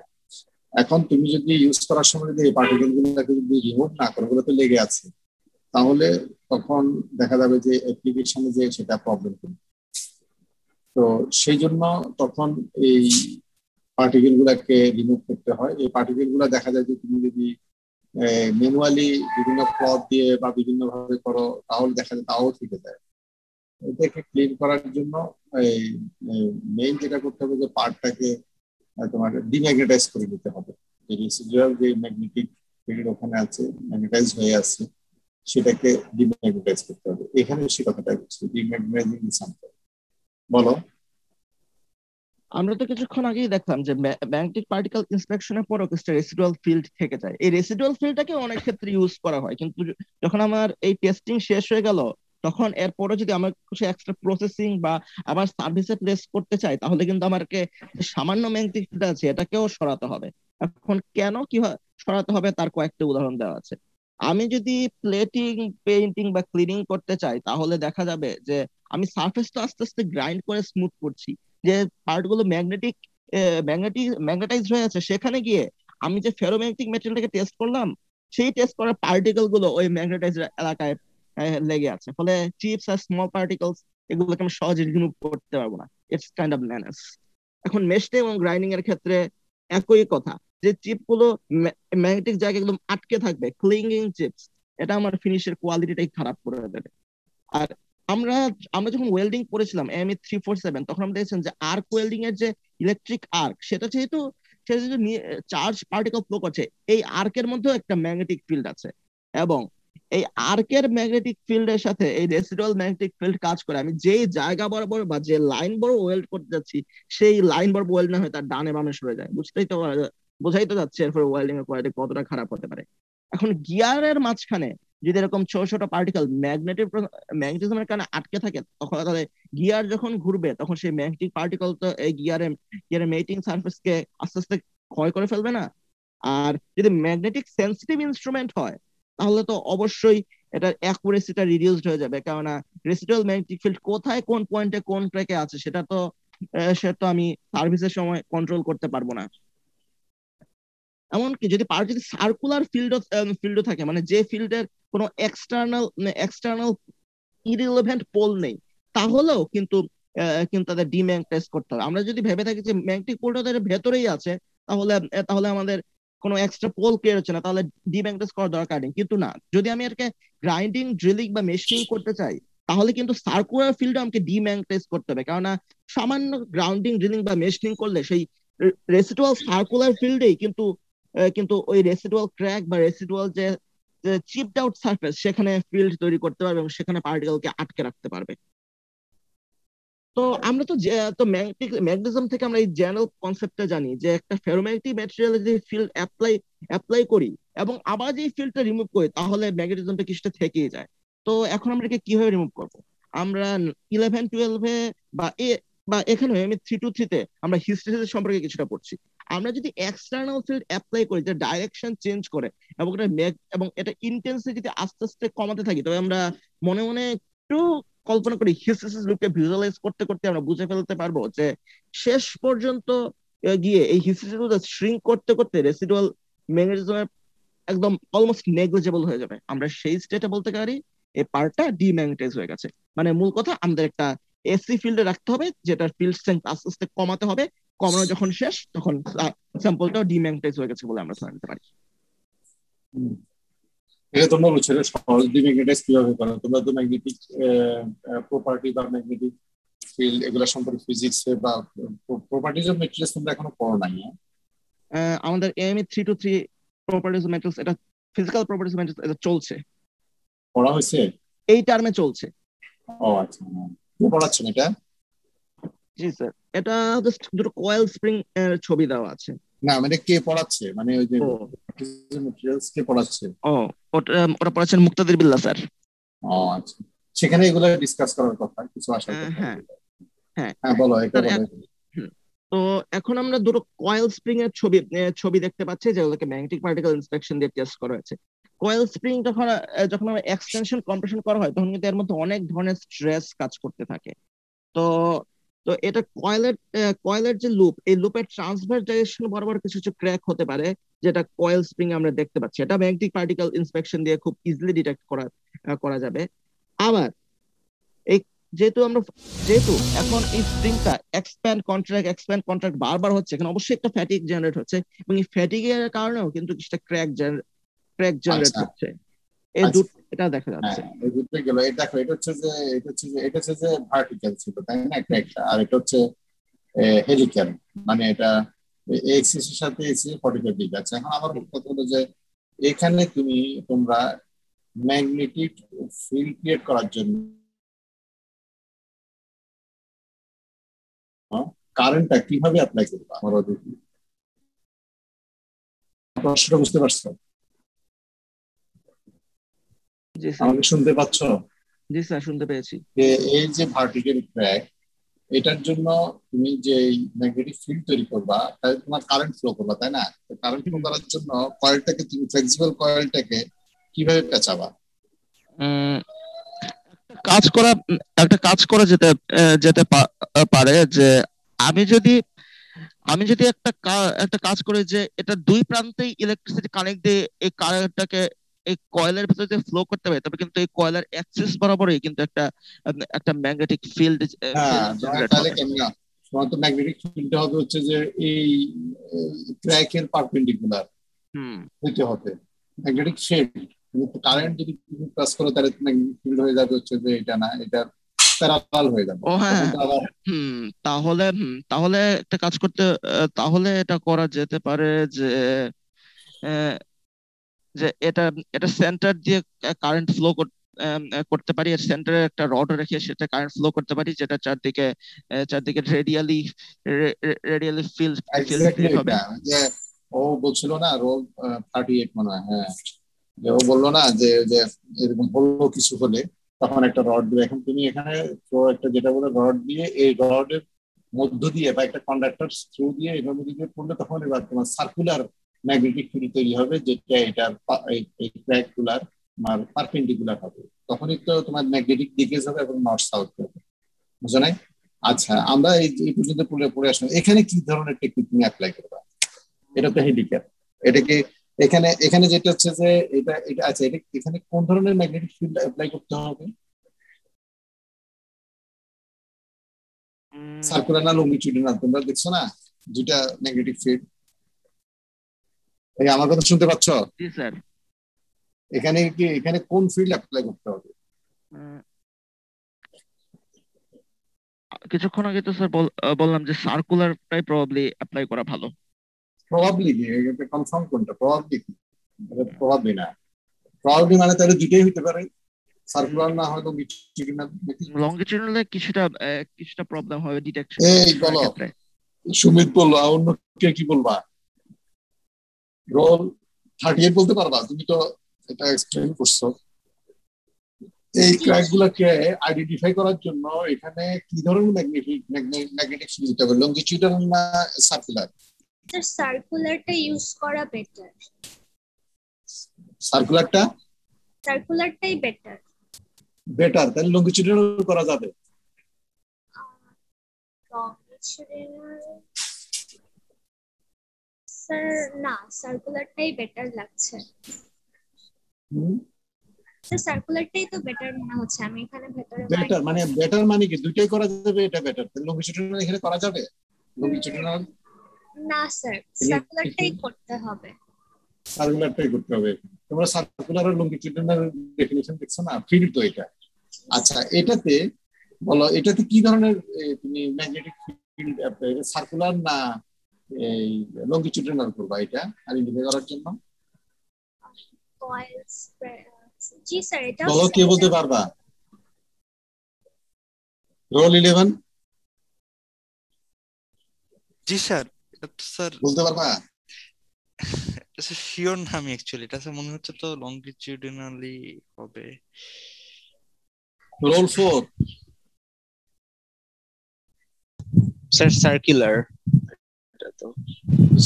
এখন তুমি যদি ইউজ করার সময় যদি এই পার্টিকেল গুলোকে যদি রিমুভ না করো, ওগুলো তো লেগে আছে, তাহলে তখন দেখা যাবে যে অ্যাপ্লিকেশনে যে সেটা প্রবলেম করবে। তো সেই জন্য তখন এই পার্টিকেল গুলাকে রিমুভ করতে হয়। এই পার্টিকেল গুলা দেখা যায় যে তুমি যদি ম্যানুয়ালি বিভিন্ন ক্লথ দিয়ে বা বিভিন্ন ভাবে করো তাহলে দেখা যায় তাও থেকে যায়। এটাকে ক্লিন করার জন্য মেইন যেটা করতে হবে যে পার্টটাকে তোমার ডিম্যাগনেটাইজ করে দিতে হবে। যে রেসিডুয়াল যে ম্যাগনেটিক ফিল্ড ওখানে আছে, ম্যাগনেটাইজ হয়ে আছে, সেটাকে ডিম্যাগনেটাইজ করতে হবে। এখানে সে কথাটা হচ্ছে ডিম্যাগনেটাইজিং স্যাম্পল। বলো। আমরা তো কিছুক্ষণ আগেই দেখলাম যে ম্যাগনেটিক পার্টিকেল ইন্সপেকশনের পরও কিছুটা রেসিডুয়াল ফিল্ড থেকে যায়। এই রেসিডুয়াল ফিল্ডটাকে অনেক ক্ষেত্রে ইউজ করা হয়, কিন্তু যখন আমার এই টেস্টিং শেষ হয়ে গেল তখন এরপরে যদি আমার কিছু এক্সট্রা প্রসেসিং বা আবার সার্ভিসে প্লেস করতে চাই, তাহলে কিন্তু আমাকে যে সামান্য ম্যাগনেটিক ফিল্ড আছে এটাকেও সরাতে হবে। এখন কেন কিভাবে সরাতে হবে তার কয়েকটা উদাহরণ দেওয়া আছে। আমি যদি প্লেটিং, পেইন্টিং বা ক্লিনিং করতে চাই, তাহলে দেখা যাবে যে আমি সারফেসটা আস্তে আস্তে গ্রাইন্ড করে স্মুথ করছি। যে পার্ট গুলো ম্যাগনেটাইজ হয়ে আছে, সেখানে গিয়ে আমি যে ফেরোম্যাগনেটিক মেটেরিয়ালটাকে টেস্ট করলাম, সেই টেস্ট করা পার্টিকেল গুলো ওই ম্যাগনেটাইজ এলাকায় লেগে আছে, ফলে চিপস আর স্মল পার্টিকলস এগুলোকে আমি সহজে রিমুভ করতে পারবো না। It's kind of manage. এখন মেশিং এবং গ্রাইন্ডিং এর ক্ষেত্রে একই কথা, যে চিপ গুলো ম্যাগনেটিক জায়গায় একদম আটকে থাকবে, ক্লিঙ্গিং চিপস, এটা আমার ফিনিশের কোয়ালিটিটাই খারাপ করে দেবে। আর আমরা আমরা যখন ওয়েল্ডিং করেছিলাম ME347, তখন আমরা দেখেছিলাম যে আর্ক ওয়েল্ডিং এর যে ইলেকট্রিক আর্ক, সেটা যেহেতু চার্জ পার্টিকেল ফ্লো করছে, এই আর্কের মধ্যেও একটা ম্যাগনেটিক ফিল্ড আছে, এবং এই আর্কের ম্যাগনেটিক ফিল্ডের সাথে এই রেসিডুয়াল ম্যাগনেটিক ফিল্ড কাজ করে। আমি যেই জায়গা বরাবর বা যে লাইন বরাবর ওয়েল্ড করতে যাচ্ছি, সেই লাইন বরাবর ওয়েল্ড না হয়ে তার ডানে বামে সরে যায়। বোঝাই তো যাচ্ছে এরপরে ওয়েল্ডিং এর কোয়ালিটি কতটা খারাপ হতে পারে। এখন গিয়ারের মাঝখানে যদি এরকম ছোট ছোট পার্টিকেল ম্যাগনেটিজমের কারণে আটকে থাকে, তখন তাহলে গিয়ার যখন ঘুরবে তখন সেই ম্যাগনেটিক পার্টিকেল তো এই গিয়ারের মেটিং সারফেস কে আস্তে আস্তে ক্ষয় করে ফেলবে না? আর যদি ম্যাগনেটিক সেন্সিটিভ ইনস্ট্রুমেন্ট হয়, তাহলে তো অবশ্যই এটার অ্যাকুরেসিটা রিডিউসড হয়ে যাবে, কেননা রেসিডুয়াল ম্যাগনেটিক ফিল্ড কোথায়, কোন পয়েন্টে, কোন ট্র্যাকে আছে, সেটা তো আমি সার্ভিসের সময় কন্ট্রোল করতে পারবো না। এমনকি যদি পার্ট যদি সার্কুলার ফিল্ডও থাকে, মানে যে ফিল্ডের কোনো এক্সটার্নাল ইরিলেভেন্ট পোল নেই, তাহলেও কিন্তু তাদের ডিম্যাগনেটাইজ করতে হবে। আমরা যদি ভেবে থাকি যে ম্যাগনেটিক পোলটা তাদের ভেতরেই আছে, তাহলে আমাদের কোনো এক্সট্রা পোল ক্রিয়েট হচ্ছে না, তাহলে ডিম্যাগনেটাইজ করার দরকার নেই। কিন্তু না, যদি আমি এটাকে গ্রাইন্ডিং, ড্রিলিং বা মেশিনিং করতে চাই, তাহলে কিন্তু সার্কুলার ফিল্ডে আমাকে ডিম্যাগনেটাইজ করতে হবে, কেননা সামান্য গ্রাউন্ডিং, ড্রিলিং বা মেশিনিং করলে সেই রেসিডুয়াল সার্কুলার ফিল্ডেই কিন্তু ওই রেসিডুয়াল ক্র্যাক বা রেসিডুয়াল যে চিপড আউট সারফেস, সেখানে ফিল্ড তৈরি করতে পারবে এবং সেখানে পার্টিকেলকে আটকে রাখতে পারবে। তো আমরা তো ম্যাগনেটিজম থেকে আমরা এই জেনারেল কনসেপ্টটা জানি যে একটা ফেরোম্যাগনেটিক ম্যাটেরিয়ালে যদি ফিল্ড অ্যাপ্লাই করি এবং আবার যে ফিল্ডটা রিমুভ করি, তাহলে ম্যাগনেটিজমটা কিছুটা থেকেই যায়। তো এখন আমরা এটাকে কিভাবে রিমুভ করবো? আমরা 11-12 বা এখানে ME323 আমরা হিস্টেরিসিস সম্পর্কে কিছুটা পড়ছি। আমরা যদি এক্সটার্নাল ফিল্ড অ্যাপ্লাই করি, যে ডাইরেকশন চেঞ্জ করে এবং এটা ইন্টেন্সিটি আস্তে আস্তে কমাতে থাকি, তবে আমরা মনে মনে একটু কল্পনা করি, হিস্টেরিসিস লুপকে ভিজুয়ালাইজ করতে করতে আমরা বুঝে ফেলতে পারবো যে শেষ পর্যন্ত গিয়ে এই হিস্টেরিসিস শ্রিঙ্ক করতে করতে রেসিডুয়াল ম্যাগনেটিজমের একদম অলমোস্ট নেগলিজেবল হয়ে যাবে। আমরা সেই স্টেটে বলতে পারি এই পার্টটা ডিম্যাগনেটাইজ হয়ে গেছে। মানে মূল কথা, আমাদের একটা এসি ফিল্ডে রাখতে হবে, যেটার ফিল্ড স্ট্রেংথ আস্তে আস্তে কমাতে হবে। কমানো যখন শেষ, তখন স্যাম্পলটাও ডিম্যাগনেটাইজ হয়ে গেছে বলে আমরা ধরে নিতে পারি। এটা তোমরা বুঝছো সহজ ডিম্যাগনেটাইজ কিভাবে করো? তোমরা তো ম্যাগনেটিক প্রপার্টি বা ম্যাগনেটিক ফিল্ড এগুলো সম্পর্কে ফিজিক্স বা প্রপার্টিজ অফ ম্যাটেরিয়ালস তোমরা এখনো পড়ো নাই? আমাদের ME323 প্রপার্টিজ অফ ম্যাটেরিয়ালস, এটা ফিজিক্যাল প্রপার্টিজ অফ ম্যাটেরিয়ালস, এটা চলছে, পড়া হয়েছে, এই টার্মে চলছে। ও আচ্ছা, কে পড়াচ্ছেন এটা? জি স্যার, এটা জাস্ট দুটো কয়েল স্প্রিং এর ছবি দেওয়া আছে। না মানে কে পড়াচ্ছে, মানে ওই যে ম্যাটেরিয়ালস কে পড়াচ্ছে? ও, ওটা পড়াচ্ছেন মুক্তাদির বিল্লাহ স্যার। ও আচ্ছা, সেখানে এগুলো ডিসকাস করার কথা, কিছু আসার কথা। হ্যাঁ হ্যাঁ হ্যাঁ বলো, এটা স্যার। বলো। তো এখন আমরা দুটো কয়েল স্প্রিং এর ছবি দেখতে পাচ্ছি, যেগুলোকে ম্যাগনেটিক পার্টিকেল ইন্সপেকশন দিয়ে টেস্ট করা হয়েছে। কয়েল স্প্রিং যখন আমরা এক্সটেনশন কম্প্রেশন করা হয়, তখন কিন্তু এর মধ্যে অনেক ধরনের স্ট্রেস কাজ করতে থাকে। তো তো এটা কয়েলের যে লুপ, এই লুপের ট্রান্সভার্স ডাইরেকশন বরাবর কিছু কিছু ক্র্যাক হতে পারে, যেটা কয়েল স্প্রিং আমরা দেখতে পাচ্ছি। এটা ম্যাগনেটিক পার্টিকেল ইন্সপেকশন দিয়ে খুব ইজিলি ডিটেক্ট করা যাবে। আবার এই যেহেতু এখন এই স্প্রিংটা এক্সপ্যান্ড কন্ট্রাক্ট বারবার হচ্ছে, এখানে অবশ্যই একটা ফ্যাটিক জেনারেট হচ্ছে, এবং এই ফ্যাটিক এর কারণেও কিন্তু কিছুটা ক্র্যাক জেনারেট হচ্ছে। এটা দেখা যাচ্ছে। এই দুটো গেল। এই দেখো, এটা হচ্ছে যে ভার্টিক্যাল ছিল, তাই না একটা, আর এটা হচ্ছে হেলিক্যাল, মানে এটা এক্সিস এর সাথে এক্সিস 45 ডিগ্রি আছে। এখন আমার কথা হলো যে এখানে তোমরা ম্যাগনেটিক ফিল্ড ক্রিয়েট করার জন্য কারেন্টটা কিভাবে অ্যাপ্লাই করবো আমরা দেখি। প্রশ্নটা বুঝতে পারছো? জি স্যার। আমাকে শুনতে পাচ্ছ? জি স্যার, শুনতে পেয়েছি। যে এই যে ভার্টিক্যাল ক্র্যাক, এটার জন্য তুমি যে ম্যাগনেটিক ফিল্ড তৈরি করবা তাহলে তোমার কারেন্ট ফ্লো করবা, তাই না? কারেন্ট ফ্লো করার জন্য কয়েলটাকে তুমি ফ্লেক্সিবল কয়েলটাকে কিভাবে পেঁচাবা? উম, একটা কাজ করা যেতে যেতে পারে যে আমি যদি একটা কাজ করি যে এটা দুই প্রান্তেই ইলেকট্রিসিটি কানেক্ট দিয়ে এই কারেন্টটাকে এই কয়েলের ভিতরে যে ফ্লো করতে পারে, তবে কিন্তু এই কয়েলের অ্যাক্সিস বরাবরই কিন্তু একটা একটা ম্যাগনেটিক ফিল্ড হ্যাঁ, জেনারেট তাহলে হবে। কেমন তোমার তো ম্যাগনেটিক ফিল্ডটা হবে হচ্ছে যে এই ক্র্যাকের পারপেন্ডিকুলার হইতে হবে ম্যাগনেটিক ফিল্ড। কিন্তু কারেন্ট যদি তুমি প্রেস করো তাহলে ম্যাগনেটিক ফিল্ড হয়ে যাবে হচ্ছে যে এটা না, এটা প্যারালাল হয়ে যাবে। ও হ্যাঁ, তখন তো আবার তাহলে তাহলে একটা কাজ করতে তাহলে এটা করা যেতে পারে যে আহ, যে এটা এটা সেন্টার দিয়ে কারেন্ট ফ্লো করতে পারি, আর সেন্টারে একটা রড রেখে সেটা কারেন্ট ফ্লো করতে পারি, যেটা চারদিকে রেডিয়ালি ফিল্ড এক্স্যাক্টলি ক্রিয়েট হবে। এটা যে ও বলছিল না, রোল 38 মনে হয়, হ্যাঁ, যে ও বললো না যে যে এরকম হলো কিছু হলে তখন একটা রড দিবে। এখন তুমি এখানে তো একটা যেটা বলে রড দিয়ে, এই রডের মধ্য দিয়ে বা একটা কন্ডাক্টর থ্রু দিয়ে এভাবে দিকে পড়লে তখন এবার তোমার সার্কুলার ম্যাগনেটিক ফিল্ড তৈরি হবে, যেটা এটার এই ক্র্যাক গুলার তোমার পারপেন্ডিকুলার হবে। তখনই তো তোমার ম্যাগনেটিক ডিকেজ হবে এবং নর্থ সাউথ হবে, বুঝো নাই? আচ্ছা, আমরা এই পর্যন্ত পড়ে আসলাম। এখানে কি ধরনের টেকনিক তুমি অ্যাপ্লাই করবা? এটা তো হ্যান্ডিক্যাপ। এটা কি এখানে এখানে যেটা হচ্ছে যে এটা এটা আচ্ছা, এটা এখানে কোন ধরনের ম্যাগনেটিক ফিল্ড অ্যাপ্লাই করতে হবে? সার্কুলার না লংগিটিউডিনাল? তোমরা দেখছো না দুইটা ম্যাগনেটিক ফিল্ড? এই আমার কথা শুনতে পাচ্ছ? জি স্যার। এখানে কোন ফিল্ড অ্যাপ্লাই করতে হবে? কিছুক্ষণ আগে তো স্যার বললাম যে সার্কুলারটাই প্রবাবলি অ্যাপ্লাই করা ভালো। প্রবাবলি কি এটা কনফার্ম? কোনটা প্রবাবলি? কি প্রবাবলি না। প্রবাবলি মানে তাহলে দুইটাই হতে পারে, সার্কুলার না হয় লংগিটিউডিনাল। লংগিটিউডিনালে কিছুটা প্রবলেম হবে ডিটেকশন এই বলো, ক্ষেত্রে। সুমিত বললো, অন্য কে কি বলবা? রোল 38 বলতে পারবা? তুমি তো এটা এক্সপ্লেন করছো। এই ক্র্যাক গুলাকে আইডেন্টিফাই করার জন্য এখানে কি ধরনের ম্যাগনেটিক ফিল্ড দিতে হবে? লংগিটিউডাল না সার্কুলার? স্যার সার্কুলারটা ইউজ করা বেটার। সার্কুলারটাই বেটার। তাহলে লংগিটিউডাল করা যাবে? স্যার না, সার্কুলারটাই বেটার লাগছে। সার্কুলারটাই তো বেটার মনে হচ্ছে। আমি এখানে ভেতরে বেটার মানে কি দুইটাই করা যাবে? এটা বেটার, তাহলে লংগিটিউডাল এখানে করা যাবে? লংগিটিউডাল না স্যার, সার্কুলারটাই করতে হবে। তোমরা সার্কুলার আর লংগিটিউডাল ডেফিনিশন দেখছো না? ফিল্ড তো এটা। আচ্ছা, এটাতে বলো, এটাতে কি ধরনের তুমি ম্যাগনেটিক ফিল্ড সার্কুলার না এই লংগিটিউডাল করবা এটা আইডেন্টিফাই করার জন্য? জি স্যার, এটা বলো, কে বলতে পারবা? রোল 11। জি স্যার, এটা তো স্যার বলতে পারবা? শিওর না আমি অ্যাকচুয়ালি, এটা স্যার মনে হচ্ছে তো লংগিটিউডিনালি হবে। রোল 4। Sir circular.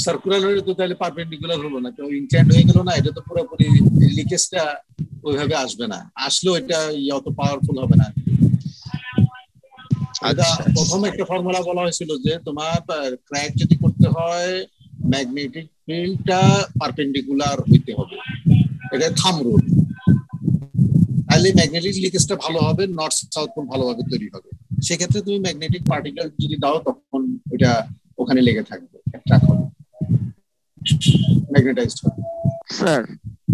সার্কুলার হলে তো তাহলে পারপেন্ডিকুলার হলো না, তো ইনক্লাইন্ড হয়ে গেল না। এটা তো পুরোপুরি লিকেজটা ওইভাবে আসবে না, আসলেও এটা অত পাওয়ারফুল হবে না। এটা প্রথম একটা ফর্মুলা বলা হয়েছিল যে তোমার ক্র্যাক যদি করতে হয় ম্যাগনেটিক ফিল্ডটা পারপেন্ডিকুলার হইতে হবে, এটা থাম্ব রুল। তাহলে ম্যাগনেটিক লিকেজটা ভালো হবে, নর্থ সাউথ পোল ভালোভাবে তৈরি হবে। সেক্ষেত্রে তুমি ম্যাগনেটিক পার্টিকেল যদি দাও তখন এটা ওখানে লেগে থাকবে, অ্যাট্রাক্ট হবে, ম্যাগনেটাইজড হবে। স্যার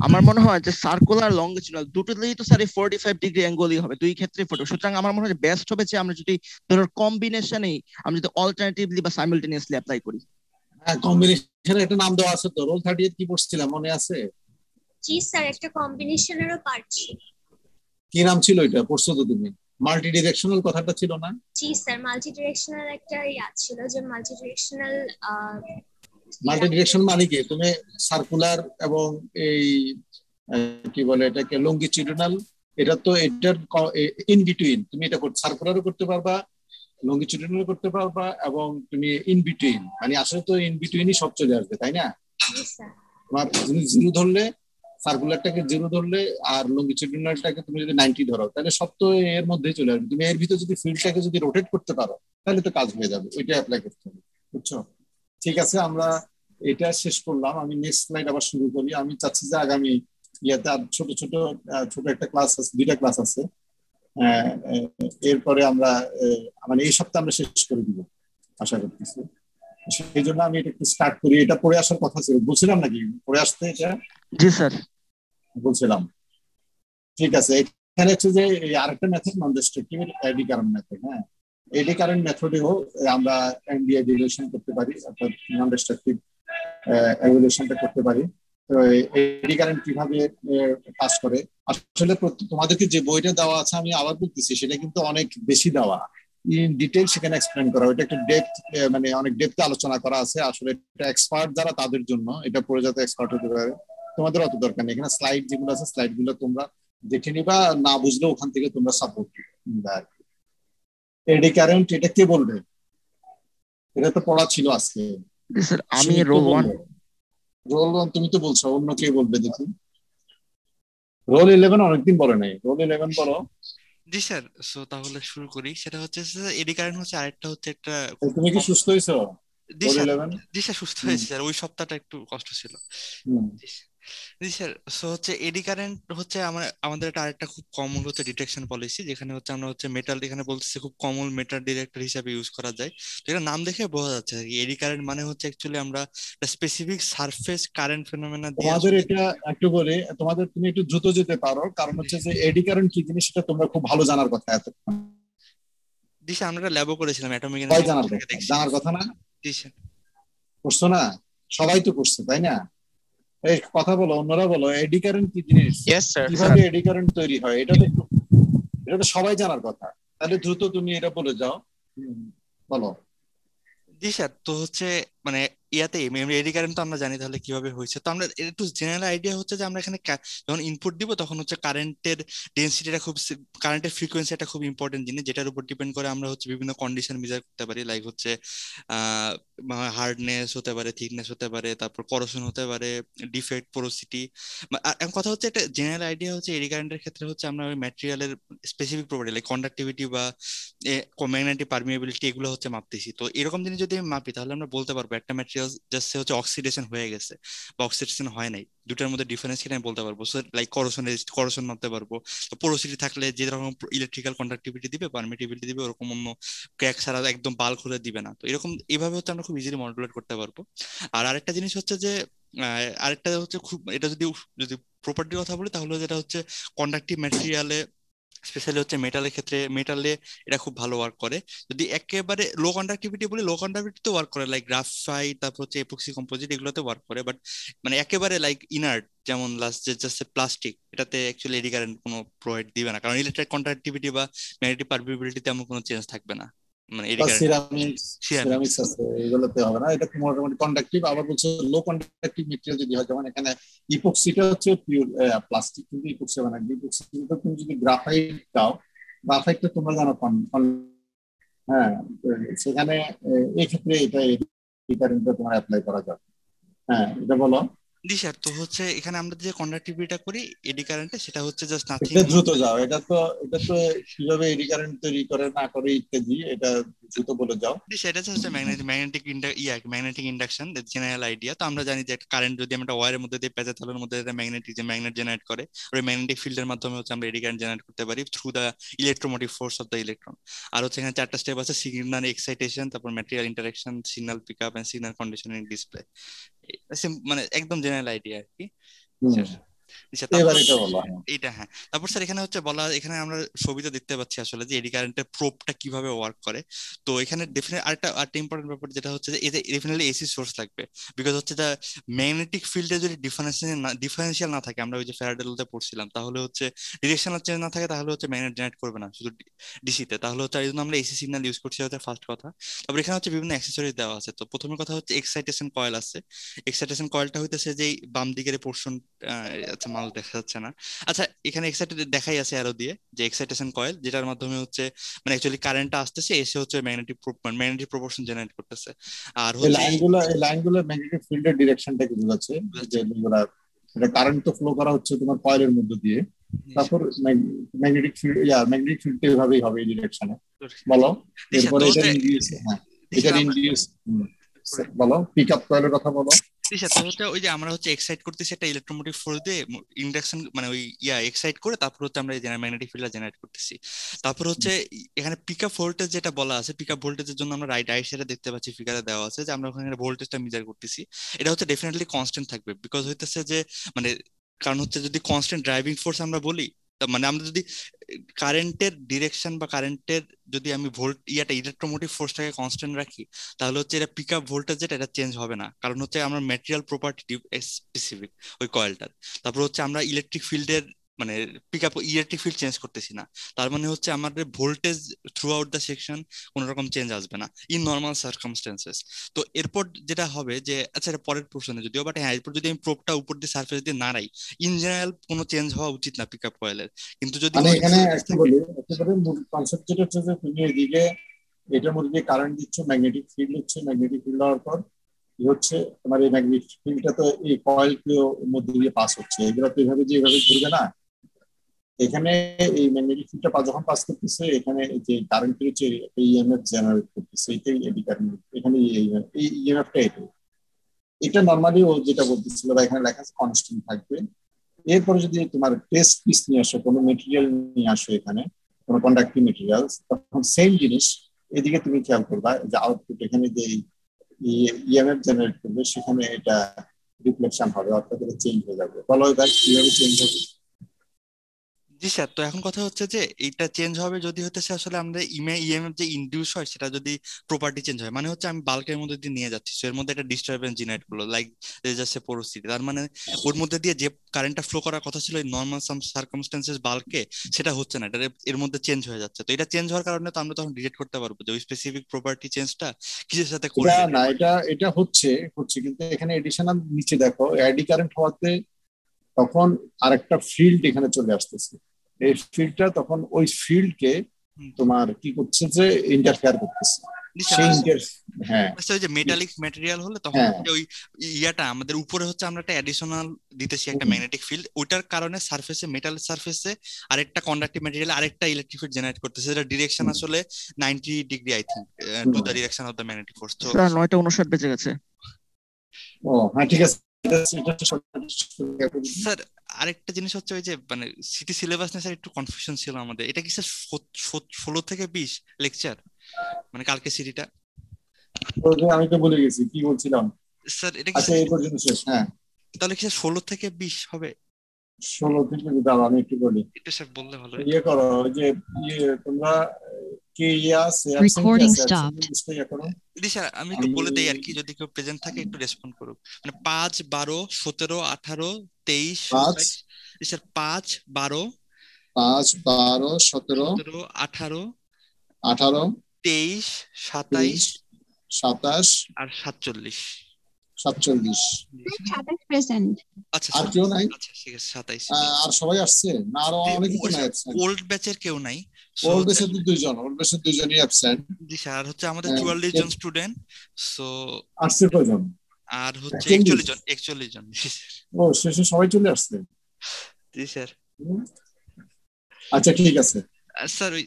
আমার মনে হয় যে সার্কুলার লংগিটিউডাল দুটোতেই তো স্যার 45 ডিগ্রি অ্যাঙ্গেলই হবে, দুই ক্ষেত্রেই ফটো। সুতরাং আমার মনে হয় বেস্ট হবে যে আমরা যদি ধরো কম্বিনেশনেই আমরা যদি অল্টারনেটিভলি বা সাইমালটেনিয়াসলি অ্যাপ্লাই করি। হ্যাঁ, কম্বিনেশনের একটা নাম দেওয়া আছে তো। রোল 38 কি পড়ছিলাম মনে আছে? জি স্যার, একটা কম্বিনেশনেরও পার্ট ছিল। কি নাম ছিল এটা? পড়ছো তো তুমি? মাল্টি ডিরেকশনাল কথাটা ছিল না? জি স্যার, মাল্টি ডিরেকশনাল একটা ইয়া ছিল যে মাল্টি ডিরেকশনাল মাল্টি ডিরেকশন মানে কি? তুমি সার্কুলার এবং এই কি বলে এটাকে লঙ্গিটিউডিনাল, এটা তো এটার ইন বিটুইন, তুমি এটা সার্কুলারও করতে পারবা, লঙ্গিটিউডিনাল করতে পারবা, এবং তুমি ইন বিটুইন, মানে আসলে তো ইন বিটুইনই সব চলে আসবে, তাই না? জি স্যার। তোমার জিরো ধরলে, সার্কুলারটাকে জিরো ধরলে আর লঙ্গিটিউডিনালটাকে তুমি যদি 90 ধরো, তাহলে সব তো এর মধ্যেই চলে আসবে। তুমি এর ভিতরে যদি ফিল্ডটাকে যদি রোটেট করতে পারো তাহলে তো কাজ হয়ে যাবে, ওইটা অ্যাপ্লাই করতে হবে, বুঝছো? ঠিক আছে, আমরা এটা শেষ করলাম। আমি নেক্সট স্লাইড আবার শুরু করি। আমি চাচ্ছি যে আগামী ইয়াতে আর ছোট ছোট ছোট একটা ক্লাস আছে, 2টা ক্লাস আছে। এরপরে আমরা মানে এই সপ্তাহে আমরা শেষ করে দিব আশা করতেছি। সেই জন্য আমি এটা একটু স্টার্ট করি। এটা পড়ে আসার কথা ছিল, বলছিলাম নাকি পড়ে আসতে? এটা জি স্যার। বলছিলাম। ঠিক আছে, এখানে হচ্ছে যে আরেকটা মেথড নন ডিস্ট্রাকটিভ এডি কারেন্ট মেথড। হ্যাঁ, এডি কারেন্ট মেথডেও আমরা এনডিআই ডেরিভেশন করতে পারি, অর্থাৎ নন ডিস্ট্রাকটিভ এভলিউশনটা করতে পারি। তো এডি কারেন্ট কিভাবে কাজ করে, আসলে তোমাদেরকে যে বইটা দেওয়া আছে, আমি আবার বলতেছি, সেটা কিন্তু অনেক বেশি দেওয়া, ইন ডিটেইল সেখানে এক্সপ্লেন করা। ওইটা একটা ডেপথ, মানে অনেক ডেপথে আলোচনা করা আছে। আসলে এটা এক্সপার্ট যারা তাদের জন্য, এটা পড়ে যাতে এক্সপার্ট হতে পারে। তোমাদের অত দরকার নেই। এখানে স্লাইড যেগুলো আছে, স্লাইড গুলো তোমরা দেখে নিবা, না বুঝলে ওখান থেকে তোমরা সাপোর্ট দিবা। এডি কারেন্ট এটা কে বলবে? এটা তো পড়া ছিল আজকে। জি স্যার, আমি রোল 1। রোল 1 তুমি তো বলছো, অন্য কে বলবে দেখি? রোল 11 অনেকদিন বলে নাই, রোল 11 বলো। জি স্যার, সো তাহলে শুরু করি। সেটা হচ্ছে এডি কারেন্ট হচ্ছে আরেকটা হচ্ছে একটা তুমি কি সুস্থ হয়েছো? জি রোল স্যার, 11। জি স্যার সুস্থ হয়েছে স্যার, ওই সপ্তাহটা একটু কষ্ট ছিল। হুম। জি স্যার, সো হচ্ছে এডি কারেন্ট হচ্ছে আমাদের একটা আরেকটা খুব কমন হচ্ছে ডিটেকশন পলিসি, যেখানে হচ্ছে আমরা হচ্ছে মেটাল, এখানে বলতেছে খুব কমন মেটাল ডিটেক্টর হিসেবে ইউজ করা যায়। তো এটা নাম দেখে বোঝা যাচ্ছে এডি কারেন্ট মানে হচ্ছে অ্যাকচুয়ালি আমরা স্পেসিফিক সারফেস কারেন্ট ফেনোমেনা দিয়ে তোমাদের এটা একটু বলে, তোমাদের তুমি একটু দ্রুত যেতে পারো, কারণ হচ্ছে যে এডি কারেন্ট কি জিনিস সেটা তোমরা খুব ভালো জানার কথা। এতক্ষণ জি স্যার, আমরা ল্যাবও করেছিলাম, অ্যাটমিক সবাই এনার্জি জানার কথা, দেখছি। জানার কথা না? জি স্যার। করছো না? সবাই তো করছে, তাই না? এই কথা বলো, অন্যরা বলো, এডি কারেন্ট কি জিনিস, Yes, sir. কিভাবে এডি কারেন্ট তৈরি হয়, এটা তো সবাই জানার কথা। তাহলে দ্রুত তুমি এটা বলে যাও। বলো। জি স্যার, তো হচ্ছে মানে ইয়াতে এডি কারেন্ট তো আমরা জানি, তাহলে কিভাবে হয়েছে। তো আমরা একটু জেনারেল আইডিয়া হচ্ছে যে আমরা এখানে যখন ইনপুট দিব তখন হচ্ছে কারেন্টের ডেন্সিটিটা খুব, কারেন্টের ফ্রিকোয়েন্সিটা খুব ইম্পর্টেন্ট জিনিস, যেটার উপর ডিপেন্ড করে আমরা হচ্ছে বিভিন্ন কন্ডিশন মেজার করতে পারি। লাইক হচ্ছে হার্ডনেস হতে পারে, থিকনেস হতে পারে, তারপর করোশন হতে পারে, ডিফেক্ট, পোরোসিটি। এখন কথা হচ্ছে একটা জেনারেল আইডিয়া হচ্ছে এডি কারেন্টের ক্ষেত্রে হচ্ছে আমরা ওই ম্যাটেরিয়ালের স্পেসিফিক প্রপার্টি লাইক কন্ডাক্টিভিটি বা ম্যাগনেটিক পারমিয়াবিলিটি এগুলো হচ্ছে মাপতেছি। তো এরকম জিনিস যদি আমি মাপি তাহলে আমরা বলতে পারবো একটা ম্যাটেরিয়াল জাস্ট হচ্ছে অক্সিডেশন হয়ে গেছে বা অক্সিডেশন হয় নাই, দুটার মধ্যে ডিফারেন্স কি আমি বলতে পারবো। সো লাইক করোশন মাপতে পারবো। তো পোরোসিটি থাকলে যে রকম ইলেকট্রিক্যাল কন্ডাক্টিভিটি দিবে, পারমিটিভিটি দিবে, ওরকম অন্য ক্র্যাক ছাড়া একদম বাল্ক হলে দিবে না। তো এরকম এইভাবে হচ্ছে আমরা খুব ইজিলি মডুলেট করতে পারবো। আর আরেকটা জিনিস হচ্ছে যে আরেকটা হচ্ছে খুব, এটা যদি যদি প্রপার্টির কথা বলি তাহলে যেটা হচ্ছে কন্ডাক্টিভ ম্যাটেরিয়ালে, স্পেশালি হচ্ছে মেটালের ক্ষেত্রে, মেটালে এটা খুব ভালো ওয়ার্ক করে। যদি একেবারে লো কন্ডাক্টিভিটি বলি, লো কন্ডাক্টিভিটি তো ওয়ার্ক করে লাইক গ্রাফাইট, তারপর হচ্ছে এপক্সি কম্পোজিট, এগুলোতে ওয়ার্ক করে। বাট মানে একেবারে লাইক ইনার্ট যেমন লাস্ট জাস্ট প্লাস্টিক, এটাতে অ্যাকচুয়ালি এডি কারেন্ট কোনো প্রোভাইড দিবে না, কারণ ইলেকট্রিক কন্ডাক্টিভিটি বা ম্যাগনেটিক পারমিয়াবিলিটিতে তেমন কোনো চেঞ্জ থাকবে না। মানে এডি কারেন্ট সিরামিক্স আছে, এগুলোতে হবে না। এটা মোটামুটি কন্ডাক্টিভ। আবার বলছে লো কন্ডাক্টিভ মেটেরিয়াল যদি হয়, যেমন এখানে ইপক্সিটা হচ্ছে পিওর প্লাস্টিক, কিন্তু ইপক্সি বানায় ইপক্সি। কিন্তু তুমি যদি গ্রাফাইট দাও, গ্রাফাইটটা তোমরা জানো হ্যাঁ, সেখানে এই ক্ষেত্রে এটা এই কারেন্টটা তোমার অ্যাপ্লাই করা যাবে। হ্যাঁ, এটা বলো। জি স্যার, তো হচ্ছে এখানে আমরা যে কন্ডাক্টিভিটিটা করি এডি কারেন্টে, সেটা হচ্ছে জাস্ট নাথিং। এটা দ্রুত যাও, এটা তো কিভাবে এডি কারেন্ট তৈরি করে না করে ইত্যাদি, এটা দ্রুত বলে যাও। সেটা হচ্ছে ম্যাগনেটিক ইন্ডাকশন জেনারেল আইডিয়া। তো আমরা জানি যে একটা কারেন্ট যদি আমরা ওয়্যারের মধ্যে দিয়ে পেঁচা, তাহলে মধ্যে একটা ম্যাগনেট জেনারেট করে। ওই ম্যাগনেটিক ফিল্ডের মাধ্যমে হচ্ছে আমরা এডি কারেন্ট জেনারেট করতে পারি through the electromotive force of the electron. আর হচ্ছে এখানে 4টা স্টেপ আছে: সিগন্যাল এক্সাইটেশন, তারপর material interaction, signal pick up and signal conditioning display. মানে একদম জেনারেল আইডিয়া আর কি। আচ্ছা, তারপর এবার এটা বলো। এইটা হ্যাঁ। তারপর স্যার এখানে হচ্ছে বলা, এখানে আমরা ছবিতে দেখতে পাচ্ছি আসলে যে এডি কারেন্টের প্রোবটা কিভাবে ওয়ার্ক করে। তো এখানে ডেফিনেটলি আরেকটা ইম্পর্টেন্ট ব্যাপার যেটা হচ্ছে যে এতে ডেফিনেটলি এসি সোর্স লাগবে, বিকজ হচ্ছে যে ম্যাগনেটিক ফিল্ডে যদি ডিফারেন্সিয়াল না থাকে, আমরা ওই যে ফ্যারাডে লতে পড়ছিলাম, তাহলে হচ্ছে ডিরেকশনাল চেঞ্জ না থাকে, তাহলে হচ্ছে ম্যাগনেট জেনারেট করবে না শুধু ডিসিতে। তাহলে হচ্ছে এই জন্য আমরা এসি সিগন্যাল ইউজ করছি, হচ্ছে ফার্স্ট কথা। তারপর এখানে হচ্ছে বিভিন্ন অ্যাক্সেসরি দেওয়া আছে। তো প্রথমে কথা হচ্ছে এক্সাইটেশন কয়েল আছে। এক্সাইটেশন কয়েলটা হইতেছে যে এই বাম দিকের পোর্শন, আচ্ছা মাউস দেখা যাচ্ছে না। আচ্ছা, এখানে এক্সাইটেড দেখাই আছে অ্যারো দিয়ে যে এক্সাইটেশন কয়েল, যেটার মাধ্যমে হচ্ছে মানে অ্যাকচুয়ালি কারেন্টটা আসতেছে, এসে হচ্ছে ম্যাগনেটিক প্রপোর্শন জেনারেট করতেছে। আর এই হচ্ছে লাইনগুলো ম্যাগনেটিক ফিল্ডের ডিরেকশনটা কি বোঝাচ্ছে? যে এগুলা, এটা কারেন্ট তো ফ্লো করা হচ্ছে তোমার কয়েলের মধ্যে দিয়ে, তারপর ম্যাগনেটিক ফিল্ড এভাবেই হবে এই ডিরেকশনে। বলো এরপরে এটা ইন্ডিউস, হ্যাঁ এটা ইন্ডিউস, বলো পিক আপ কয়েলের কথা বলো। তো হচ্ছে ওই যে আমরা হচ্ছে এক্সাইট করতেছি একটা ইলেকট্রোমোটিভ ফোর্স দিয়ে, ইন্ডাকশন মানে ওই এক্সাইট করে, তারপর হচ্ছে আমরা এই ম্যাগনেটিক ফিল্ডটা জেনারেট করতেছি। তারপর হচ্ছে এখানে পিক আপ ভোল্টেজ যেটা বলা আছে, পিক আপ ভোল্টেজের জন্য আমরা রাইট সাইডে দেখতে পাচ্ছি, ফিগারে দেওয়া আছে যে আমরা ওখানে ভোল্টেজটা মেজার করতেছি। এটা হচ্ছে ডেফিনেটলি কনস্ট্যান্ট থাকবে, বিকজ হইতেছে যে মানে কারণ হচ্ছে যদি কনস্ট্যান্ট ড্রাইভিং ফোর্স আমরা বলি, মানে আমরা যদি কারেন্টের ডিরেকশন বা কারেন্টের যদি আমি ইলেকট্রোমোটিভ ফোর্সটাকে কনস্ট্যান্ট রাখি, তাহলে হচ্ছে এটা পিক আপ ভোল্টেজ যেটা এটা চেঞ্জ হবে না, কারণ হচ্ছে আমরা ম্যাটেরিয়াল প্রপার্টি স্পেসিফিক ওই কয়েলটার। তারপর হচ্ছে আমরা ইলেকট্রিক ফিল্ডের মানে pick up electric field change করতেছি না, তার মানে হচ্ছে আমাদের voltage throughout the section কোনো রকম চেঞ্জ আসবে না ইন নর্মাল সার্কামস্টেন্সেস। তো এরপর যেটা হবে যে, আচ্ছা এটা পরের প্রশ্নে যদিও, বাট হ্যাঁ এরপর যদি আমি প্রোবটা উপর দিয়ে সার্ফেস দিয়ে নাড়াই, ইন জেনারেল কোনো চেঞ্জ হওয়া উচিত না পিক আপ কয়েলের, কিন্তু যদি মানে কোনো এখানে একটু বলি, একেবারে মূল কনসেপ্ট যেটা হচ্ছে যে তুমি এদিকে এটার মধ্যে দিয়ে কারেন্ট দিচ্ছ, ম্যাগনেটিক ফিল্ড হচ্ছে, ম্যাগনেটিক ফিল্ড হওয়ার পর কি হচ্ছে তোমার এই ম্যাগনেটিক ফিল্ডটা তো এই কয়েলকে মধ্যে দিয়ে পাস হচ্ছে, এগুলো তো এইভাবে যে এইভাবে ঘুরবে না। এখানে এই ম্যাগনেটিক ফিল্ডটা যখন পাস করতেছে, এখানে যে কারেন্ট হচ্ছে ইএমএফ জেনারেট করতেছে, এটাই এডি কারেন্ট। এখানে এই ইএমএফটা এটা নর্মালি ও যেটা বলতেছিল বা এখানে লেখা আছে কনস্ট্যান্ট থাকবে। এরপরে যদি তোমার টেস্ট পিস নিয়ে আসো, কোনো মেটেরিয়াল নিয়ে আসো এখানে, কোনো কন্ডাক্টিভ মেটেরিয়াল, তখন সেম জিনিস এদিকে তুমি খেয়াল করবা যে আউটপুট এখানে যে ইএমএফ জেনারেট করবে, সেখানে এটা রিফ্লেকশন হবে, অর্থাৎ এটা চেঞ্জ হয়ে যাবে। বলো এবার কিভাবে চেঞ্জ হবে? জি স্যার, তো এখন কথা হচ্ছে যে এইটা চেঞ্জ হবে যদি হতেছে আসলে আমরা ইএমএফ যে ইনডিউস হয় সেটা যদি প্রপার্টি চেঞ্জ হয়, মানে হচ্ছে আমি বাল্কের মধ্যে দিয়ে নিয়ে যাচ্ছি, সো এর মধ্যে একটা ডিস্টারবেন্স জেনারেট করলো, লাইক জাস্ট এ পোরোসিটি, তার মানে ওর মধ্যে দিয়ে যে কারেন্টটা ফ্লো করার কথা ছিল নর্মাল সার্কামস্টেন্সেস বাল্কে, সেটা হচ্ছে না, এটা এর মধ্যে চেঞ্জ হয়ে যাচ্ছে। তো এটা চেঞ্জ হওয়ার কারণে তো আমরা তখন ডিটেক্ট করতে পারবো যে ওই স্পেসিফিক প্রপার্টি চেঞ্জটা কিসের সাথে এটা কোরিলেটেড। না, এটা হচ্ছে কিন্তু এখানে এডিশনাল নিচে দেখো এডি কারেন্ট হওয়াতে তখন আরেকটা ফিল্ড এখানে চলে আসতেছে। এই ফিল্ডটা তখন ওই ফিল্ডকে তোমার কি করছে যে ইন্টারফেয়ার করতেছে সেই হ্যাঁ ওই যে মেটালিক ম্যাটেরিয়াল হলে তখন হ্যাঁ হচ্ছে ওই ইয়াটা আমাদের উপরে হচ্ছে আমরা একটা অ্যাডিশনাল দিতেছি একটা ম্যাগনেটিক ফিল্ড, ওইটার কারণে সারফেসে মেটাল সারফেসে আরেকটা কন্ডাক্টিভ ম্যাটেরিয়াল আরেকটা ইলেকট্রিক ফিল্ড জেনারেট করতেছে, যেটা ডিরেকশন আসলে 90 degree I think to the direction of the magnetic force. তো 9:59 বেজে গেছে। ও হ্যাঁ ঠিক আছে। স্যার আরেকটা জিনিস হচ্ছে ওই যে মানে সিটি সিলেবাস নিয়ে স্যার একটু কনফিউশন ছিল আমাদের, এটা কি স্যার 16 থেকে 20 লেকচার মানে কালকে সিটিটা? আমি তো বলে গেছি কি বলছিলাম। স্যার এটা কি আচ্ছা এই পর্যন্ত শেষ? হ্যাঁ তাহলে কি স্যার 16 থেকে 20 হবে? 16 থেকে দাঁড়া আমি একটু বলি, এটা স্যার বললে ভালো ইয়ে করো ওই যে তোমরা কি Recording stopped. স্যার আমি একটু বলে দেই আর কি, যদি কেউ প্রেজেন্ট থাকে একটু রেসপন্ড করুক। মানে 5, 12, 17, 18, 23, 27। স্যার 5, 12, 17, 18, 18, 23, 27 27 আর 47। 47 প্রেজেন্ট। আচ্ছা আর কেউ নাই? আচ্ছা ঠিক আছে 27। আর সবাই আসছে না? আরো অনেকে তো নাই অ্যাবসেন্ট। ওল্ড ব্যাচের কেউ নাই। ওল্ড ব্যাচের দুইজনই অ্যাবসেন্ট। জি স্যার, আর হচ্ছে আমাদের 44 জন স্টুডেন্ট। সো আসছে কয়জন? আর হচ্ছে 41 জন। ও শেষে সবাই চলে আসছে। জি স্যার। আচ্ছা ঠিক আছে স্যার ওই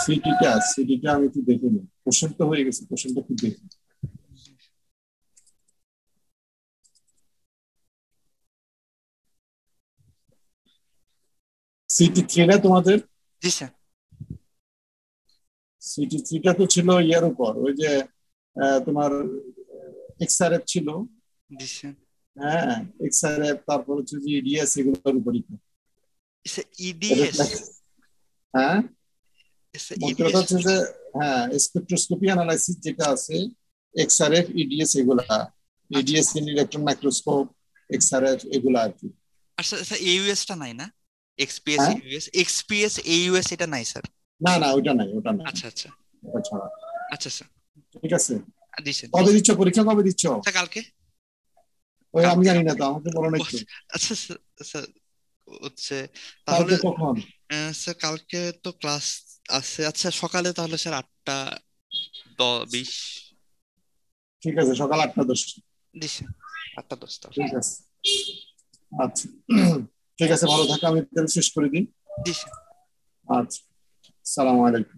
সিটিটা আমি একটু দেখে নিই। কোশ্চেন তো হয়ে গেছে, কোশ্চেনটা একটু দেখি। সিটি 3 না তোমাদের? জি স্যার। সিটি 3টা তো ছিল ইয়ার উপর, ওই যে তোমার এক্সআরএফ ছিল। জি স্যার। হ্যাঁ এক্সআরএফ, তারপর হচ্ছে যে ইডিএস, এগুলোর উপরই। ইডিএস হ্যাঁ মোট কথা ইডিএস হচ্ছে যে হ্যাঁ স্পেকট্রোস্কোপি অ্যানালাইসিস যেটা আছে, এক্সআরএফ, ইডিএস, এগুলা, ইডিএস ইন ইলেকট্রন মাইক্রোস্কোপ, এক্সআরএফ, এগুলা আর কি। আচ্ছা আচ্ছা এইউএস টা নাই না? এক্সপিএস হ্যাঁ ইউএস, এক্সপিএস এইউএস এটা নাই স্যার? না না ওটা নাই, ওটা নাই, আচ্ছা আচ্ছা ওটা ছাড়া। আচ্ছা স্যার ঠিক আছে, দিছেন কবে দিচ্ছ পরীক্ষা, কবে দিচ্ছ? স্যার কালকে। ওই আমি জানি না তো, আমাকে বলো না ও, একটু। আচ্ছা স্যার স্যার হচ্ছে তাহলে কালকে কখন? স্যার কালকে তো ক্লাস আছে। আচ্ছা সকালে তাহলে স্যার 8:20 ঠিক আছে, সকাল 8:10। দিছেন 8:10 তাহলে ঠিক আছে, আচ্ছা ঠিক আছে, ভালো থাকো, আমি তাহলে শেষ করে দিই। দিছেন। আচ্ছা, আসসালামু আলাইকুম।